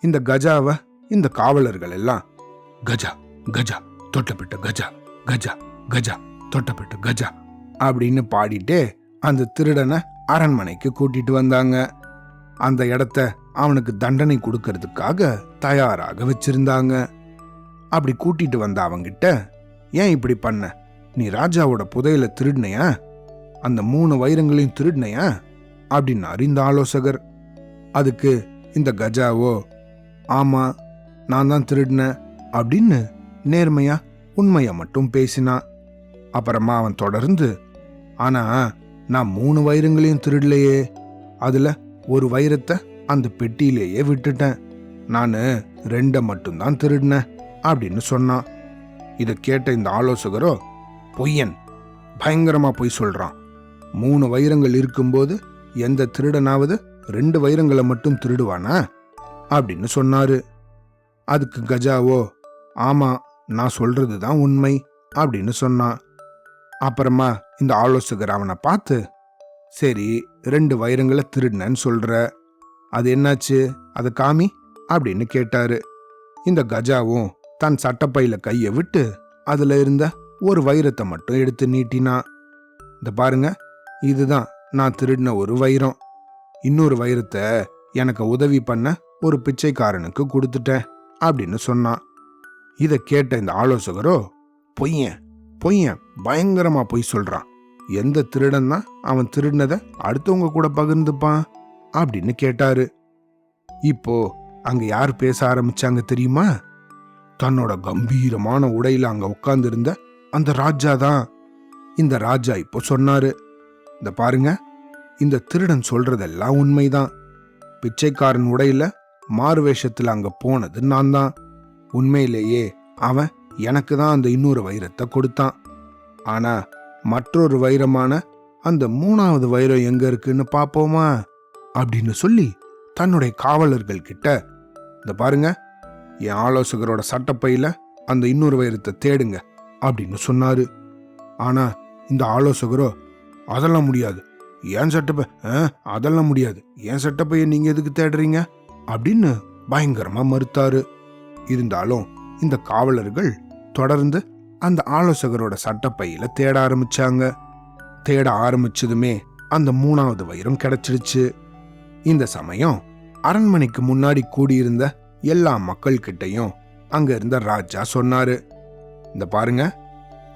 இந்த கஜாவை இந்த காவலர்கள் எல்லாம் கஜா கஜா தொட்டப்பட்ட கஜா, கஜா கஜா தொட்டப்பட்ட கஜா அப்படின்னு பாடிட்டே அந்த திருடனை அரண்மனைக்கு கூட்டிட்டு வந்தாங்க. அந்த இடத்த அவனுக்கு தண்டனை கொடுக்கறதுக்காக தயாராக வச்சிருந்தாங்க. அப்படி கூட்டிட்டு வந்த அவங்கிட்ட, ஏன் இப்படி பண்ண, நீ ராஜாவோட புதையல திருடினையா, அந்த 3 வைரங்களையும் திருடினையா அப்படின்னாரு இந்த ஆலோசகர். அதுக்கு இந்த கஜாவோ, ஆமா, நான் தான் திருடினேன் அப்படின்னு நேர்மையா உண்மைய மட்டும் பேசினான். அப்புறமா அவன் தொடர்ந்து, ஆனா நான் 3 வைரங்களையும் திருடலையே, அதுல ஒரு வைரத்தை அந்த பெட்டியிலேயே விட்டுட்டேன், நானு 2 மட்டும்தான் திருடினேன் அப்படின்னு சொன்னான். இதை கேட்ட இந்த ஆலோசகரோ, பொய்யன், பயங்கரமா பொய் சொல்றான், 3 வைரங்கள் இருக்கும்போது எந்த திருடனாவது 2 வைரங்களை மட்டும் திருடுவானா அப்படின்னு சொன்னாரு. அதுக்கு கஜாவோ, ஆமா, நான் சொல்றதுதான் உண்மை அப்படின்னு சொன்னான். அப்புறமா இந்த ஆலோசகர் அவனை பார்த்து, சரி, 2 வைரங்களை திருடினன்னு சொல்ற, அது என்னாச்சு, அது காமி அப்படின்னு கேட்டாரு. இந்த கஜாவும் தன் சட்டப்பையில கைய விட்டு அதுல இருந்த ஒரு வைரத்தை மட்டும் எடுத்து நீட்டினான். இந்த பாருங்க, இதுதான் நான் திருடின ஒரு வைரம், இன்னொரு வைரத்தை எனக்கு உதவி பண்ண ஒரு பிச்சைக்காரனுக்கு கொடுத்துட்டேன் அப்படின்னு சொன்னான். இதை கேட்ட இந்த ஆலோசகரோ, பொய்யன், பொய்யன், பயங்கரமா பொய் சொல்றான், எந்த திருடன் தான் அவன் திருடினதை அடுத்தவங்க கூட பகிர்ந்துப்பான் அப்படின்னு கேட்டாரு. இப்போ அங்க யார் பேச ஆரம்பிச்சாங்க தெரியுமா? தன்னோட கம்பீரமான உடையில அங்க உட்கார்ந்து இருந்த அந்த ராஜா தான். இந்த ராஜா இப்போ சொன்னாரு, இந்த பாருங்க, இந்த திருடன் சொல்றதெல்லாம் உண்மைதான், பிச்சைக்காரன் உடையில மாறு வேஷத்துல அங்க போனது நான் தான், உண்மையிலேயே அவன் எனக்கு தான் அந்த இன்னொரு வைரத்தை கொடுத்தான், ஆனா மற்றொரு வைரமான அந்த 3வது வைரம் எங்க இருக்குன்னு பாப்போமா அப்படின்னு சொல்லி தன்னுடைய காவலர்கள் கிட்ட, இந்த பாருங்க, என் ஆலோசகரோட சட்டப்பையில அந்த இன்னொரு வைரத்தை தேடுங்க அப்படின்னு சொன்னாரு. ஆனா இந்த ஆலோசகரோ, அதெல்லாம் முடியாது, ஏன் சட்டப்பை, அதெல்லாம் முடியாது, ஏன் சட்டப்பைய நீங்க எதுக்கு தேடுறீங்க அப்படின்னு பயங்கரமா மறுத்தாரு. இருந்தாலும் இந்த காவலர்கள் தொடர்ந்து அந்த ஆலோசகரோட சட்டப்பையில தேட ஆரம்பிச்சாங்க. தேட ஆரம்பிச்சதுமே அந்த 3வது வைரம் கிடைச்சிடுச்சு. இந்த சமயம் அரண்மனைக்கு முன்னாடி கூடியிருந்த எல்லா மக்கள் கிட்டையும் அங்க இருந்த ராஜா சொன்னாரு, இந்த பாருங்க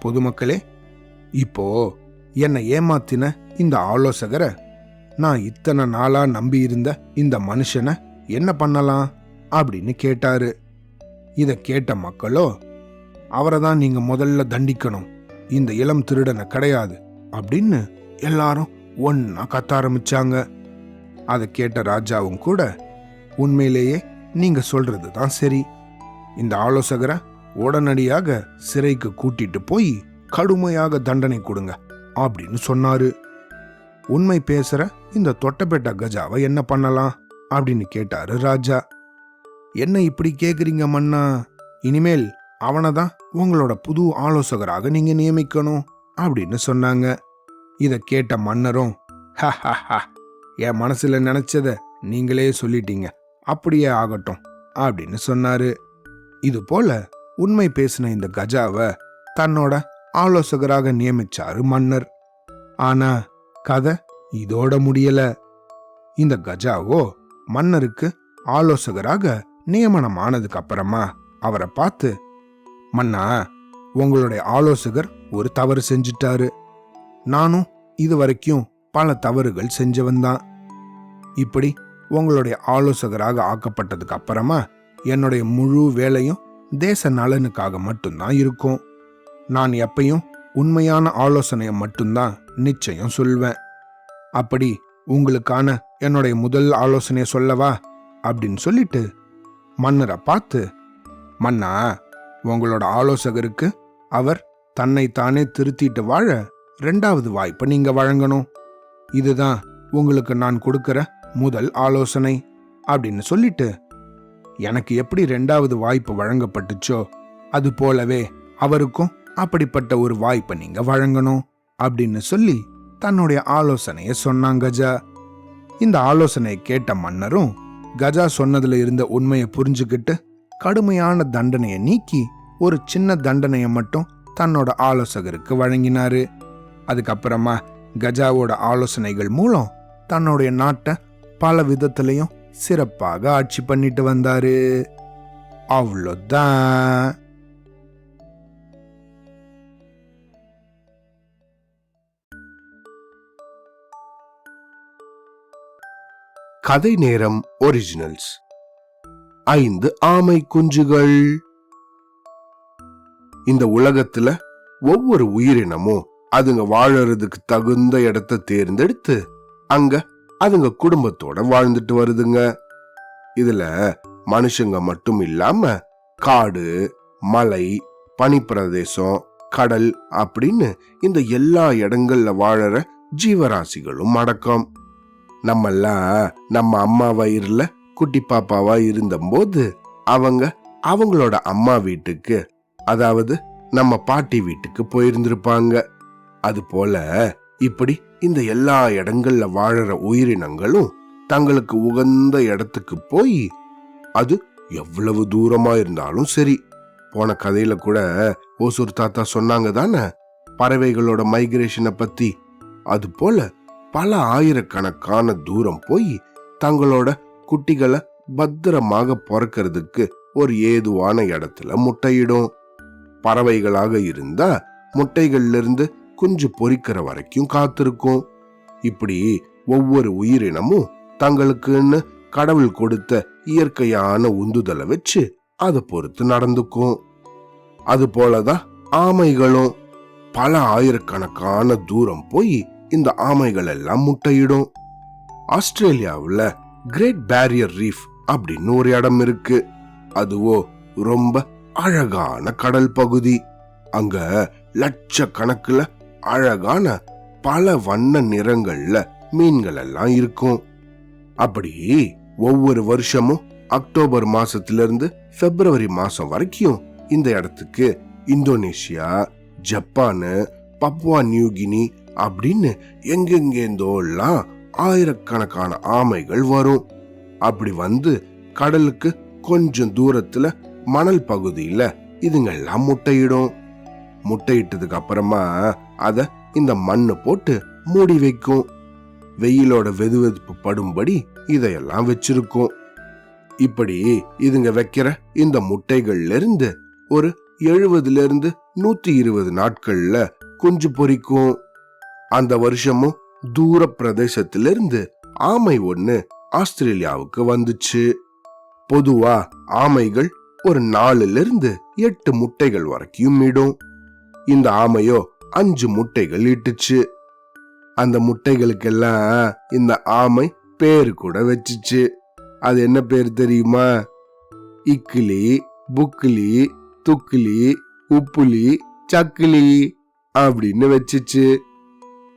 பொதுமக்களே, இப்போ என்னை ஏமாத்தின இந்த ஆலோசகரை, நான் இத்தனை நாளா நம்பி இருந்த இந்த மனுஷனை என்ன பண்ணலாம் அப்படின்னு கேட்டாரு. இத கேட்ட மக்களோ, அவரை தான் நீங்க முதல்ல தண்டிக்கணும், இந்த இளம் திருடனை கிடையாது அப்படின்னு எல்லாரும் ஒன்னா கத்த ஆரம்பிச்சாங்க. அதை கேட்ட ராஜாவும் கூட, உண்மையிலேயே நீங்க சொல்றது தான் சரி, இந்த ஆலோசகரை உடனடியாக சிறைக்கு கூட்டிட்டு போய் கடுமையாக தண்டனை கொடுங்க அப்படின்னு சொன்னாரு. உண்மை பேசுற இந்த தொட்டபெட்ட கஜாவை என்ன பண்ணலாம் அப்படின்னு கேட்டாரு ராஜா. என்ன இப்படி கேக்குறீங்க மன்னா? இனிமேல் அவனை தான் உங்களோட புது ஆலோசகராக நீங்க நியமிக்கணும் அப்படின்னு சொன்னாங்க. இத கேட்ட மன்னரும், என் மனசுல நினைச்சத நீங்களே சொல்லிட்டீங்க, அப்படியே ஆகட்டும் அப்படின்னு சொன்னாரு. இது போல உண்மை பேசின இந்த கஜாவை தன்னோட ஆலோசகராக நியமிச்சாரு மன்னர். ஆனா கதை இதோட முடியல. இந்த கஜாவோ மன்னருக்கு ஆலோசகராக நியமனம் ஆனதுக்கு அப்புறமா அவரை பார்த்து, மன்னா, உங்களுடைய ஆலோசகர் ஒரு தவறு செஞ்சிட்டாரு. நானும் இதுவரைக்கும் பல தவறுகள் செஞ்சவன் தான். இப்படி உங்களுடைய ஆலோசகராக ஆக்கப்பட்டதுக்கு அப்புறமா என்னுடைய முழு வேலையும் தேச நலனுக்காக மட்டும்தான் இருக்கும். நான் எப்பயும் உண்மையான ஆலோசனையை மட்டும்தான் நிச்சயம் சொல்வேன். அப்படி உங்களுக்கான என்னுடைய முதல் ஆலோசனையை சொல்லவா அப்படின்னு சொல்லிட்டு மன்னரை பார்த்து, மன்னா, உங்களோட ஆலோசகருக்கு அவர் தன்னை தானே திருத்திட்டு வாழ 2வது வாய்ப்பை நீங்க வழங்கணும். இதுதான் உங்களுக்கு நான் கொடுக்கிற முதல் ஆலோசனை அப்படின்னு சொல்லிட்டு, எனக்கு எப்படி 2வது வாய்ப்பு வழங்கப்பட்டுச்சோ அது போலவே அவருக்கும் அப்படிப்பட்ட ஒரு வாய்ப்பை நீங்க வழங்கணும் அப்படின்னு சொல்லி தன்னுடைய ஆலோசனைய சொன்னாங்க கஜா. இந்த ஆலோசனையை கேட்ட மன்னரும் கஜா சொன்னதுல இருந்த உண்மையை புரிஞ்சுக்கிட்டு கடுமையான தண்டனையை நீக்கி ஒரு சின்ன தண்டனையை மட்டும் தன்னோட ஆலோசகருக்கு வழங்கினாரு. அதுக்கப்புறமா கஜாவோட ஆலோசனைகள் மூலம் தன்னுடைய நாட்டை பல விதத்திலையும் சிறப்பாக ஆட்சி பண்ணிட்டு வந்தாரு. அவ்வளோதான். கதை நேரம் ஒரிஜினல்ஸ். 5 ஆமை குஞ்சுகள். இந்த உலகத்துல ஒவ்வொரு உயிரினமும் அதுங்க வாழறதுக்கு தகுந்த இடத்தை தேர்ந்தெடுத்து அங்க அதுங்க குடும்பத்தோட வாழ்ந்துட்டு வருதுங்க. இதுல மனுஷங்க மட்டும் இல்லாம காடு, மலை, பனிப்பிரதேசம், கடல் அப்படின்னு இந்த எல்லா இடங்கள்ல வாழற ஜீவராசிகளும் அடக்கம். நம்மெல்லாம் நம்ம அம்மா வயிறுல குட்டி பாப்பாவா இருந்தபோது அவங்க அவங்களோட அம்மா வீட்டுக்கு, அதாவது நம்ம பாட்டி வீட்டுக்கு போயிருந்திருப்பாங்க. அது போல இப்படி இந்த எல்லா இடங்கள்ல வாழற உயிரினங்களும் தங்களுக்கு உகந்த இடத்துக்கு போய், அது எவ்வளவு தூரமா இருந்தாலும் சரி, போன கதையில கூட ஓசூர் தாத்தா சொன்னாங்க தானே பறவைகளோட மைக்ரேஷனை பத்தி. அது போல பல ஆயிரக்கணக்கான தூரம் போய் தங்களோட குட்டிகளை பத்திரமாக பிறக்கிறதுக்கு ஒரு ஏதுவான இடத்துல முட்டையிடும். பறவைகளாக இருந்தா முட்டைகள்ல இருந்து குஞ்சு பொரிக்கிற வரைக்கும் காத்திருக்கும். இப்படி ஒவ்வொரு உயிரினமும் தங்களுக்குன்னு கடவுள் கொடுத்த இயற்கையான உந்துதலை வச்சு அதை பொறுத்து நடந்துக்கும். அது போலதான் ஆமைகளும் பல ஆயிரக்கணக்கான தூரம் போய் இந்த ஆமைகள் எல்லாம் முட்டையிடும். ஆஸ்திரேலியாவுல கிரேட் பேரியர் ரீஃப் அப்படின்னு ஒரு இடம் இருக்கு. அதுவோ ரொம்ப அழகான கடல் பகுதி. அங்க லட்சக்கணக்குல அழகான பல வண்ண நிறங்கள்ல மீன்கள் எல்லாம் இருக்கும். அப்படி ஒவ்வொரு வருஷமும் அக்டோபர் மாசத்திலிருந்து பிப்ரவரி மாசம் வரைக்கும் இந்த இடத்துக்கு இந்தோனேஷியா, ஜப்பானு, பப்புவா நியூகினி அப்படின்னு எங்கெங்கேந்தோலாம் ஆயிரக்கணக்கான ஆமைகள் வரும். அப்படி வந்து கடலுக்கு கொஞ்சம் தூரத்துல மணல் பகுதியில இதுங்கெல்லாம் முட்டையிடும். முட்டையிட்டதுக்கு அப்புறமா அத இந்த மண்ணு போட்டு மூடி வைக்கும். வெயிலோட வெதுவெதுப்பு படும்படி இதையெல்லாம் வச்சிருக்கும். இப்படி இதுங்க வைக்கிற இந்த முட்டைகள்ல இருந்து ஒரு 70 இருந்து 120 நாட்கள்ல குஞ்சு பொரிக்கும். அந்த வருஷமும் தூர பிரதேசத்திலிருந்து ஆமை ஒண்ணு ஆஸ்திரேலியாவுக்கு வந்துச்சு. பொதுவா ஆமைகள் ஒரு 4 இருந்து 8 முட்டைகள் வரைக்கும் இடும். இந்த ஆமையோ 5 முட்டைகள் இட்டுச்சு. அந்த முட்டைகளுக்கெல்லாம் இந்த ஆமை பேரு கூட வச்சுச்சு. அது என்ன பேர் தெரியுமா? இக்கிலி, புக்கிலி, துக்கிலி, உப்புலி, சக்கிலி அப்படின்னு வச்சுச்சு.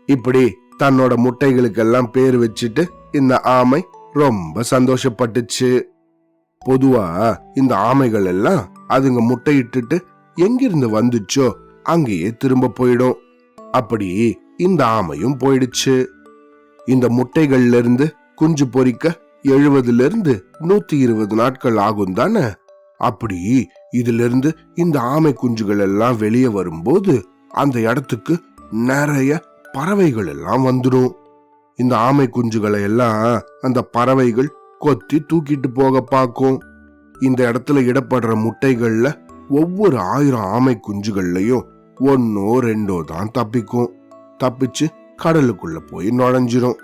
இப்படி தன்னோட முட்டைகளுக்கெல்லாம் பேர் வச்சுட்டு இந்த ஆமை ரொம்ப சந்தோஷப்பட்டுச்சு. பொதுவா இந்த ஆமைகள் எல்லாம் அதுங்க முட்டையிட்டுட்டு எங்கிருந்து வந்துச்சோ அங்கேயே திரும்ப போயிடும். அப்படி இந்த ஆமையும் போயிடுச்சு. இந்த முட்டைகள்ல இருந்து குஞ்சு பொரிக்க 70 120 நாட்கள் ஆகும் தானே. அப்படி இதுல இருந்து இந்த ஆமை குஞ்சுகள் எல்லாம் வெளியே வரும்போது அந்த இடத்துக்கு நிறைய பறவைகள் எல்லாம் வந்துடும். இந்த ஆமை குஞ்சுகளை எல்லாம் அந்த பறவைகள் கொத்தி தூக்கிட்டு போக பார்க்கும். இந்த இடத்துல இடப்படுற முட்டைகள்ல ஒவ்வொரு 1000 ஆமை குஞ்சுகள்லயும் 1 2 தான் தப்பிக்கும். தப்பிச்சு கடலுக்குள்ள போய் நுழைஞ்சிரும்.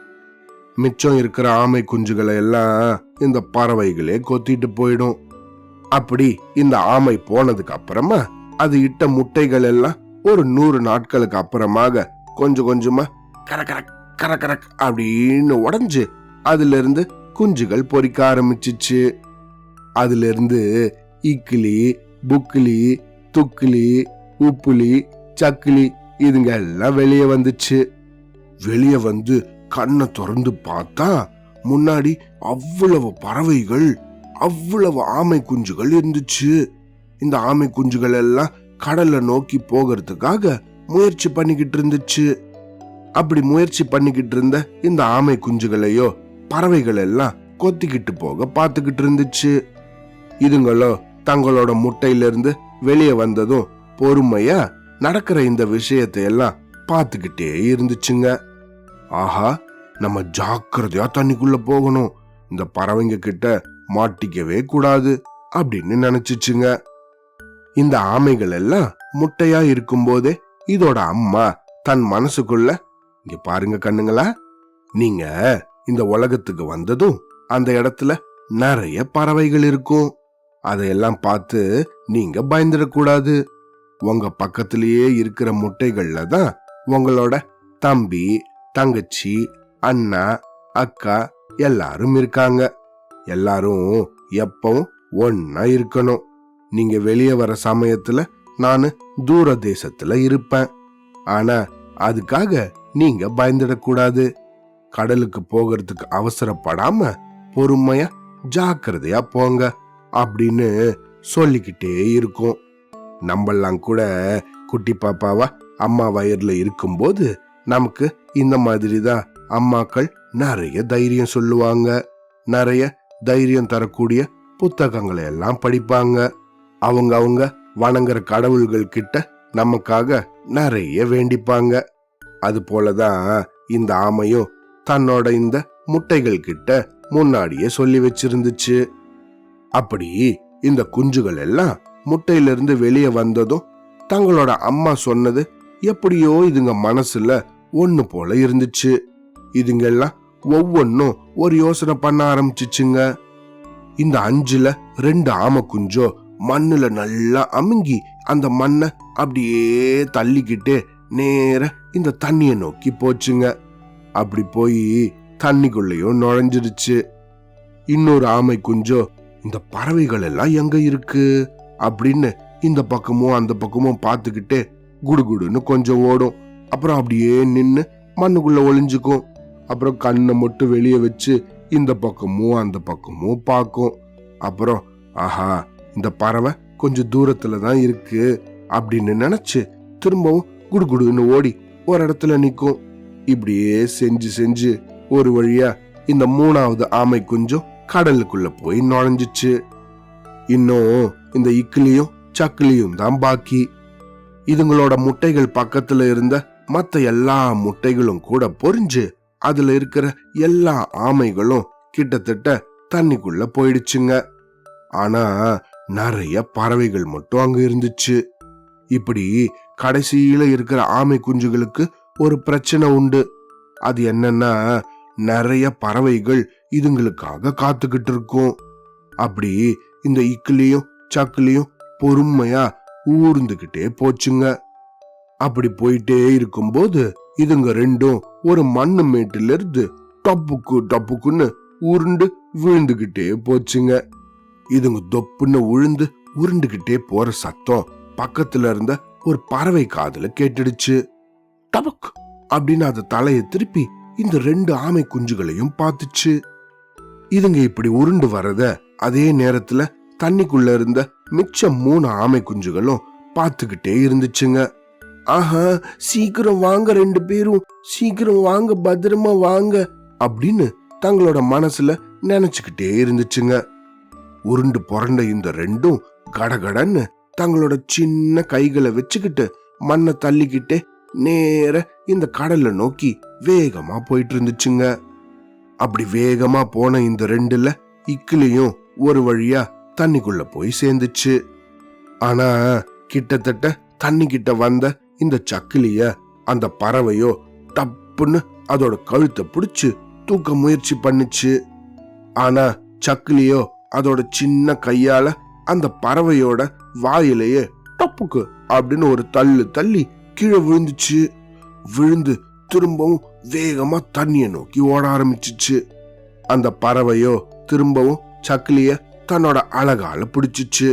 மிச்சம் இருக்கிற ஆமை குஞ்சுகளை எல்லாம் இந்த பறவைகளே கொத்திட்டு போயிடும். அப்படி இந்த ஆமை போனதுக்கு அப்புறமா அது இட்ட முட்டைகள் எல்லாம் ஒரு 100 நாட்களுக்கு அப்புறமாக கொஞ்சம் கொஞ்சமா கரக் கரக் அப்படின்னு உடைஞ்சு அதுல இருந்து குஞ்சுகள் பொரிக்க ஆரம்பிச்சிச்சு. அதுல இருந்து இக்கிளி, புக்கிளி, துக்கிளி, உப்புளி, சக்கிளி இதுங்க எல்லாம் வெளியே வந்துச்சு. வெளியே வந்து கண்ணை திறந்து பார்த்தா முன்னாடி அவ்வளவு பறவைகள், அவ்வளவு ஆமை குஞ்சுகள் இருந்துச்சு. இந்த ஆமை குஞ்சுகள் எல்லாம் கடலை நோக்கி போகிறதுக்காக முயற்சி பண்ணிக்கிட்டு இருந்துச்சு. அப்படி முயற்சி பண்ணிக்கிட்டு இருந்த இந்த ஆமை குஞ்சுகளையோ பறவைகள் எல்லாம் கொத்திக்கிட்டு போக பார்த்துக்கிட்டு இருந்துச்சு. இதுங்களோ தங்களோட முட்டையிலிருந்து வெளியே வந்ததும் பொறுமையா நடக்கிற இந்த விஷயத்தை எல்லாம் பார்த்துக்கிட்டே இருந்துச்சுங்க. ஆஹா, நம்ம ஜாக்கிரதையா தண்ணிக்குள்ள போகணும், இந்த பறவைங்க கிட்ட மாட்டிக்கவே கூடாது அப்படின்னு நினைச்சுச்சுங்க. இந்த ஆமைகள் எல்லாம் முட்டையா இருக்கும் போதே இதோட அம்மா தன் மனசுக்குள்ள, இங்க பாருங்க கண்ணுங்களா, நீங்க இந்த உலகத்துக்கு வந்ததும் அந்த இடத்துல நிறைய பறவைகள் இருக்கும். அதையெல்லாம் பார்த்து நீங்க பயந்துடக்கூடாது. உங்க பக்கத்திலேயே இருக்கிற முட்டைகள்ல தான் உங்களோட தம்பி, தங்கச்சி, அண்ணா, அக்கா எல்லாரும் இருக்காங்க. எல்லாரும் எப்பவும் ஒன்னா இருக்கணும். நீங்க வெளியே வர சமயத்துல நானு தூர தேசத்துல இருப்பேன். ஆனா அதுக்காக நீங்க பயந்துடக்கூடாது. கடலுக்கு போகிறதுக்கு அவசரப்படாம பொறுமையா ஜாக்கிரதையா போங்க அப்படின்னு சொல்லிக்கிட்டே இருக்கும். நம்மெல்லாம் கூட குட்டி பாப்பாவா அம்மா வயிறுல இருக்கும்போது நமக்கு இந்த மாதிரி தான் அம்மாக்கள் நிறைய தைரியம் சொல்லுவாங்க. நிறைய தைரியம் தரக்கூடிய புத்தகங்களை எல்லாம் படிப்பாங்க. அவங்க வணங்குற கடவுள்கள் கிட்ட நமக்காக நிறைய வேண்டிப்பாங்க. அது போலதான் இந்த ஆமையும் தன்னோட இந்த முட்டைகள் கிட்ட முன்னாடியே சொல்லி வச்சிருந்துச்சு. அப்படி இந்த குஞ்சுகள் எல்லாம் முட்டையிலிருந்து வெளியே வந்ததும் தங்களோட அம்மா சொன்னது எப்படியோ இதுங்க மனசுல ஒண்ணு போல இருந்துச்சு. இதுங்க எல்லாம் ஒவ்வொன்னும் ஒரு யோசனை பண்ண ஆரம்பிச்சுச்சுங்க. இந்த 5ல் 2 ஆமை குஞ்சோ மண்ணுல நல்லா அமுங்கி அந்த மண்ணை அப்படியே தள்ளிக்கிட்டே நேர இந்த தண்ணிய நோக்கி போச்சுங்க. அப்படி போய் தண்ணிக்குள்ளேயும் நுழைஞ்சிருச்சு. இன்னொரு ஆமை குஞ்சோ இந்த பறவைகள் எல்லாம் எங்க இருக்கு அப்படின்னு இந்த பக்கமும் அந்த பக்கமும் பார்த்துக்கிட்டே குடுகுடுன்னு கொஞ்சம் ஓடும். அப்புறம் அப்படியே நின்னு மண்ணுக்குள்ள ஒளிஞ்சுக்கும். அப்புறம் கண்ணை மட்டும் வெளியே வச்சு இந்த பக்கமும் அந்த பக்கமும் பார்க்கும். அப்புறம் ஆஹா, இந்த பறவை கொஞ்சம் தூரத்துல தான் இருக்கு அப்படின்னு நினைச்சு திரும்பவும் குடுகுடுன்னு ஓடி ஒரு இடத்துல நிக்கும். இப்படியே செஞ்சு செஞ்சு ஒரு வழியா இந்த 3வது ஆமை குஞ்சும் கடலுக்குள்ள போய் நுழைஞ்சிச்சு. இன்னும் இந்த இக்கிளியும் சக்கிலியும் தான் பாக்கி. இதுங்களோட முட்டைகள் பக்கத்துல இருந்த மத்த எல்லா முட்டைகளும் கூட பொரிஞ்சு அதுல இருக்கிற எல்லா ஆமைகளும் கிட்டத்தட்ட தண்ணிக்குள்ள போயிடுச்சுங்க. ஆனா நிறைய பறவைகள் மட்டும் அங்க இருந்துச்சு. இப்படி கடைசியில இருக்கிற ஆமை குஞ்சுகளுக்கு ஒரு பிரச்சனை உண்டு. அது என்னன்னா, நிறைய பறவைகள் இதுங்களுக்காக காத்துக்கிட்டு இருக்கும். அப்படி இந்த இக்கிலியும் சக்கிலியும் பொறுமையா ஊர்ந்துகிட்டே போச்சுங்க. அப்படி போயிட்டே இருக்கும்போது இதுங்க ரெண்டும் ஒரு மண்ணு மேட்டில இருந்து டப்புக்கு டப்புக்குன்னு உருண்டு விழுந்துகிட்டே போச்சுங்க. இதுங்க தொப்புன்னு உழுந்து உருண்டுகிட்டே போற சத்தம் பக்கத்துல இருந்த ஒரு பறவை காதுல கேட்டுடுச்சு. டபக் அப்படின்னு அது தலையை திருப்பி இந்த 2 ஆமை குஞ்சுகளையும் பார்த்துச்சு. இதுங்க இப்படி உருண்டு வரத அதே நேரத்துல தண்ணிக்குள்ள இருந்த மிச்சம் 3 ஆமை குஞ்சுகளும் பார்த்துக்கிட்டே இருந்துச்சுங்க. ஆஹா, சீக்கிரம் வாங்க 2 பேரும், சீக்கிரம் வாங்க, பத்திரமா வாங்க அப்படின்னு தங்களோட மனசுல நினைச்சுக்கிட்டே இருந்துச்சுங்க. உருண்டு புரண்ட இந்த ரெண்டும் கடகடன்னு தங்களோட சின்ன கைகளை வச்சுக்கிட்டு மண்ணை தள்ளிக்கிட்டே நேர இந்த கடல்ல நோக்கி வேகமா போயிட்டு இருந்துச்சுங்க. அப்படி வேகமா போன இந்த ரெண்டுல இக்கிலியும் ஒரு வழியா தண்ணிக்குள்ள போய் சேர்ந்துச்சு. ஆனா கிட்டத்தட்ட தண்ணி கிட்ட வந்த இந்த சக்கிலிய அந்த பறவையோ டப்புன்னு அதோட கழுத்தை பிடிச்சு தூக்க முயற்சி பண்ணுச்சு. ஆனா சக்கிலியோ அதோட சின்ன கையால அந்த பறவையோட வாயிலேயே டப்புக்கு அப்படின்னு ஒரு தள்ளு தள்ளி கீழே விழுந்துச்சு. விழுந்து திரும்பவும் வேகமா தண்ணிய நோக்கி ஓட ஆரம்பிச்சிச்சு. அந்த பறவையோ திரும்பவும் சக்கிலிய தன்னோட அழகால பிடிச்சிச்சு.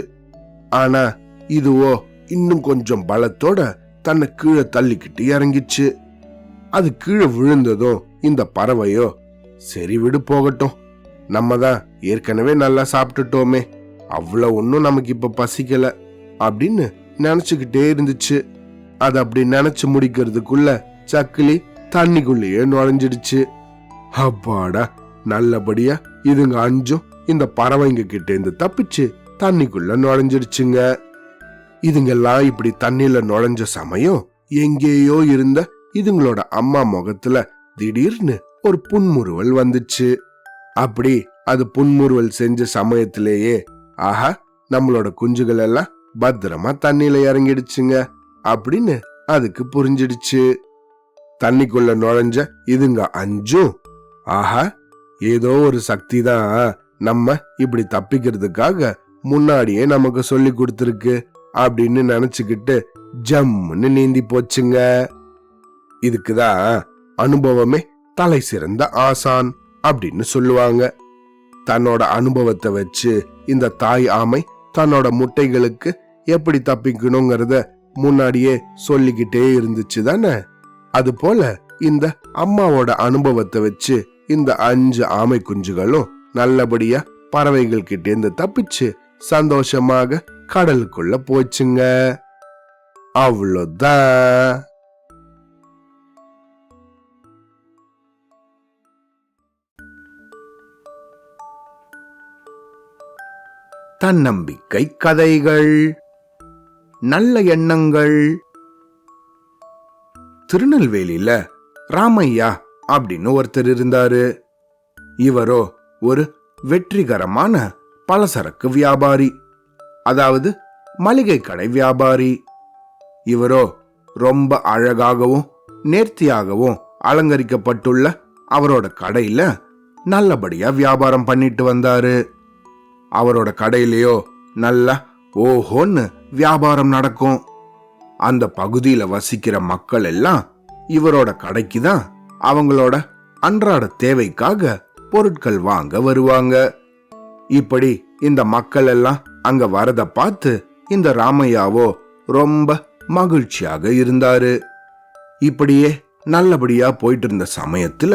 ஆனா இதுவோ இன்னும் கொஞ்சம் பலத்தோட தன்னை கீழே தள்ளிக்கிட்டு இறங்கிச்சு. அது கீழே விழுந்ததும் இந்த பறவையோ சரி விடு போகட்டும், நம்ம தான் ஏற்கனவே நல்லா சாப்பிட்டுட்டோமே, அவ்வளவு ஒன்னும் நமக்கு இப்ப பசிக்கல அப்படின்னு நினைச்சுக்கிட்டே இருந்துச்சு. அது அப்படி நினைச்சு முடிக்கிறதுக்குள்ள சக்கிலி தண்ணிக்குள்ளேயே நுழைஞ்சிடுச்சு. அப்பாடா, நல்லபடியா இதுங்க 5 இந்த பறவைங்க கிட்ட இருந்து தப்பிச்சு தண்ணிக்குள்ள நுழைஞ்சிடுச்சுங்க. இதுங்கெல்லாம் இப்படி தண்ணில நுழைஞ்ச சமயம் எங்கேயோ இருந்த இதுங்களோட அம்மா முகத்துல திடீர்னு ஒரு புன்முறுவல் வந்துச்சு. அப்படி அது புன்முறுவல் செஞ்ச சமயத்திலேயே ஆஹா, நம்மளோட குஞ்சுகள் எல்லாம் பத்திரமா தண்ணியில இறங்கிடுச்சுங்க அப்படின்னு அதுக்கு புரிஞ்சிடுச்சு. தண்ணிக்குள்ள நுழைஞ்ச இதுங்க 5 ஆஹா, ஏதோ ஒரு சக்தி தான் நம்ம இப்படி தப்பிக்கிறதுக்காக முன்னாடியே நமக்கு சொல்லி கொடுத்துருக்கு அப்படின்னு நினைச்சுக்கிட்டு ஜம்முன்னு நீந்தி போச்சுங்க. இதுக்குதான் அனுபவமே தலை சிறந்த ஆசான் அப்படின்னு சொல்லுவாங்க. தன்னோட அனுபவத்தை வச்சு இந்த தாய் ஆமை தன்னோட முட்டைகளுக்கு எப்படி தப்பிக்கணுங்கிறத முன்னாடியே சொல்லிக்கிட்டே இருந்துச்சு தானே. அது போல இந்த அம்மாவோட அனுபவத்தை வச்சு இந்த 5 ஆமை குஞ்சுகளும் நல்லபடியா பறவைகள் கிட்ட இருந்து தப்பிச்சு சந்தோஷமாக கடலுக்குள்ள போச்சுங்க. அவ்வளோதான். தன்னம்பிக்கை கதைகள், நல்ல எண்ணங்கள். திருநெல்வேலியில ராமையா அப்படின்னு ஒருத்தர் இருந்தாரு. இவரோ ஒரு வெற்றிகரமான பலசரக்கு வியாபாரி, அதாவது மளிகை கடை வியாபாரி. இவரோ ரொம்ப அழகாகவும் நேர்த்தியாகவும் அலங்கரிக்கப்பட்டுள்ள அவரோட கடையில நல்லபடியா வியாபாரம் பண்ணிட்டு வந்தாரு. அவரோட கடையிலயோ நல்லா ஓஹோன்னு வியாபாரம் நடக்கும். அந்த பகுதியில வசிக்கிற மக்கள் எல்லாம் இவரோட கடைக்கு தான் அவங்களோட அன்றாட தேவைக்காக பொருட்கள் வாங்க வருவாங்க. இப்படி இந்த மக்கள் எல்லாம் அங்க வரத பார்த்து இந்த ராமையாவோ ரொம்ப மகிழ்ச்சியாக இருந்தாரு. இப்படியே நல்லபடியா போயிட்டு இருந்த சமயத்துல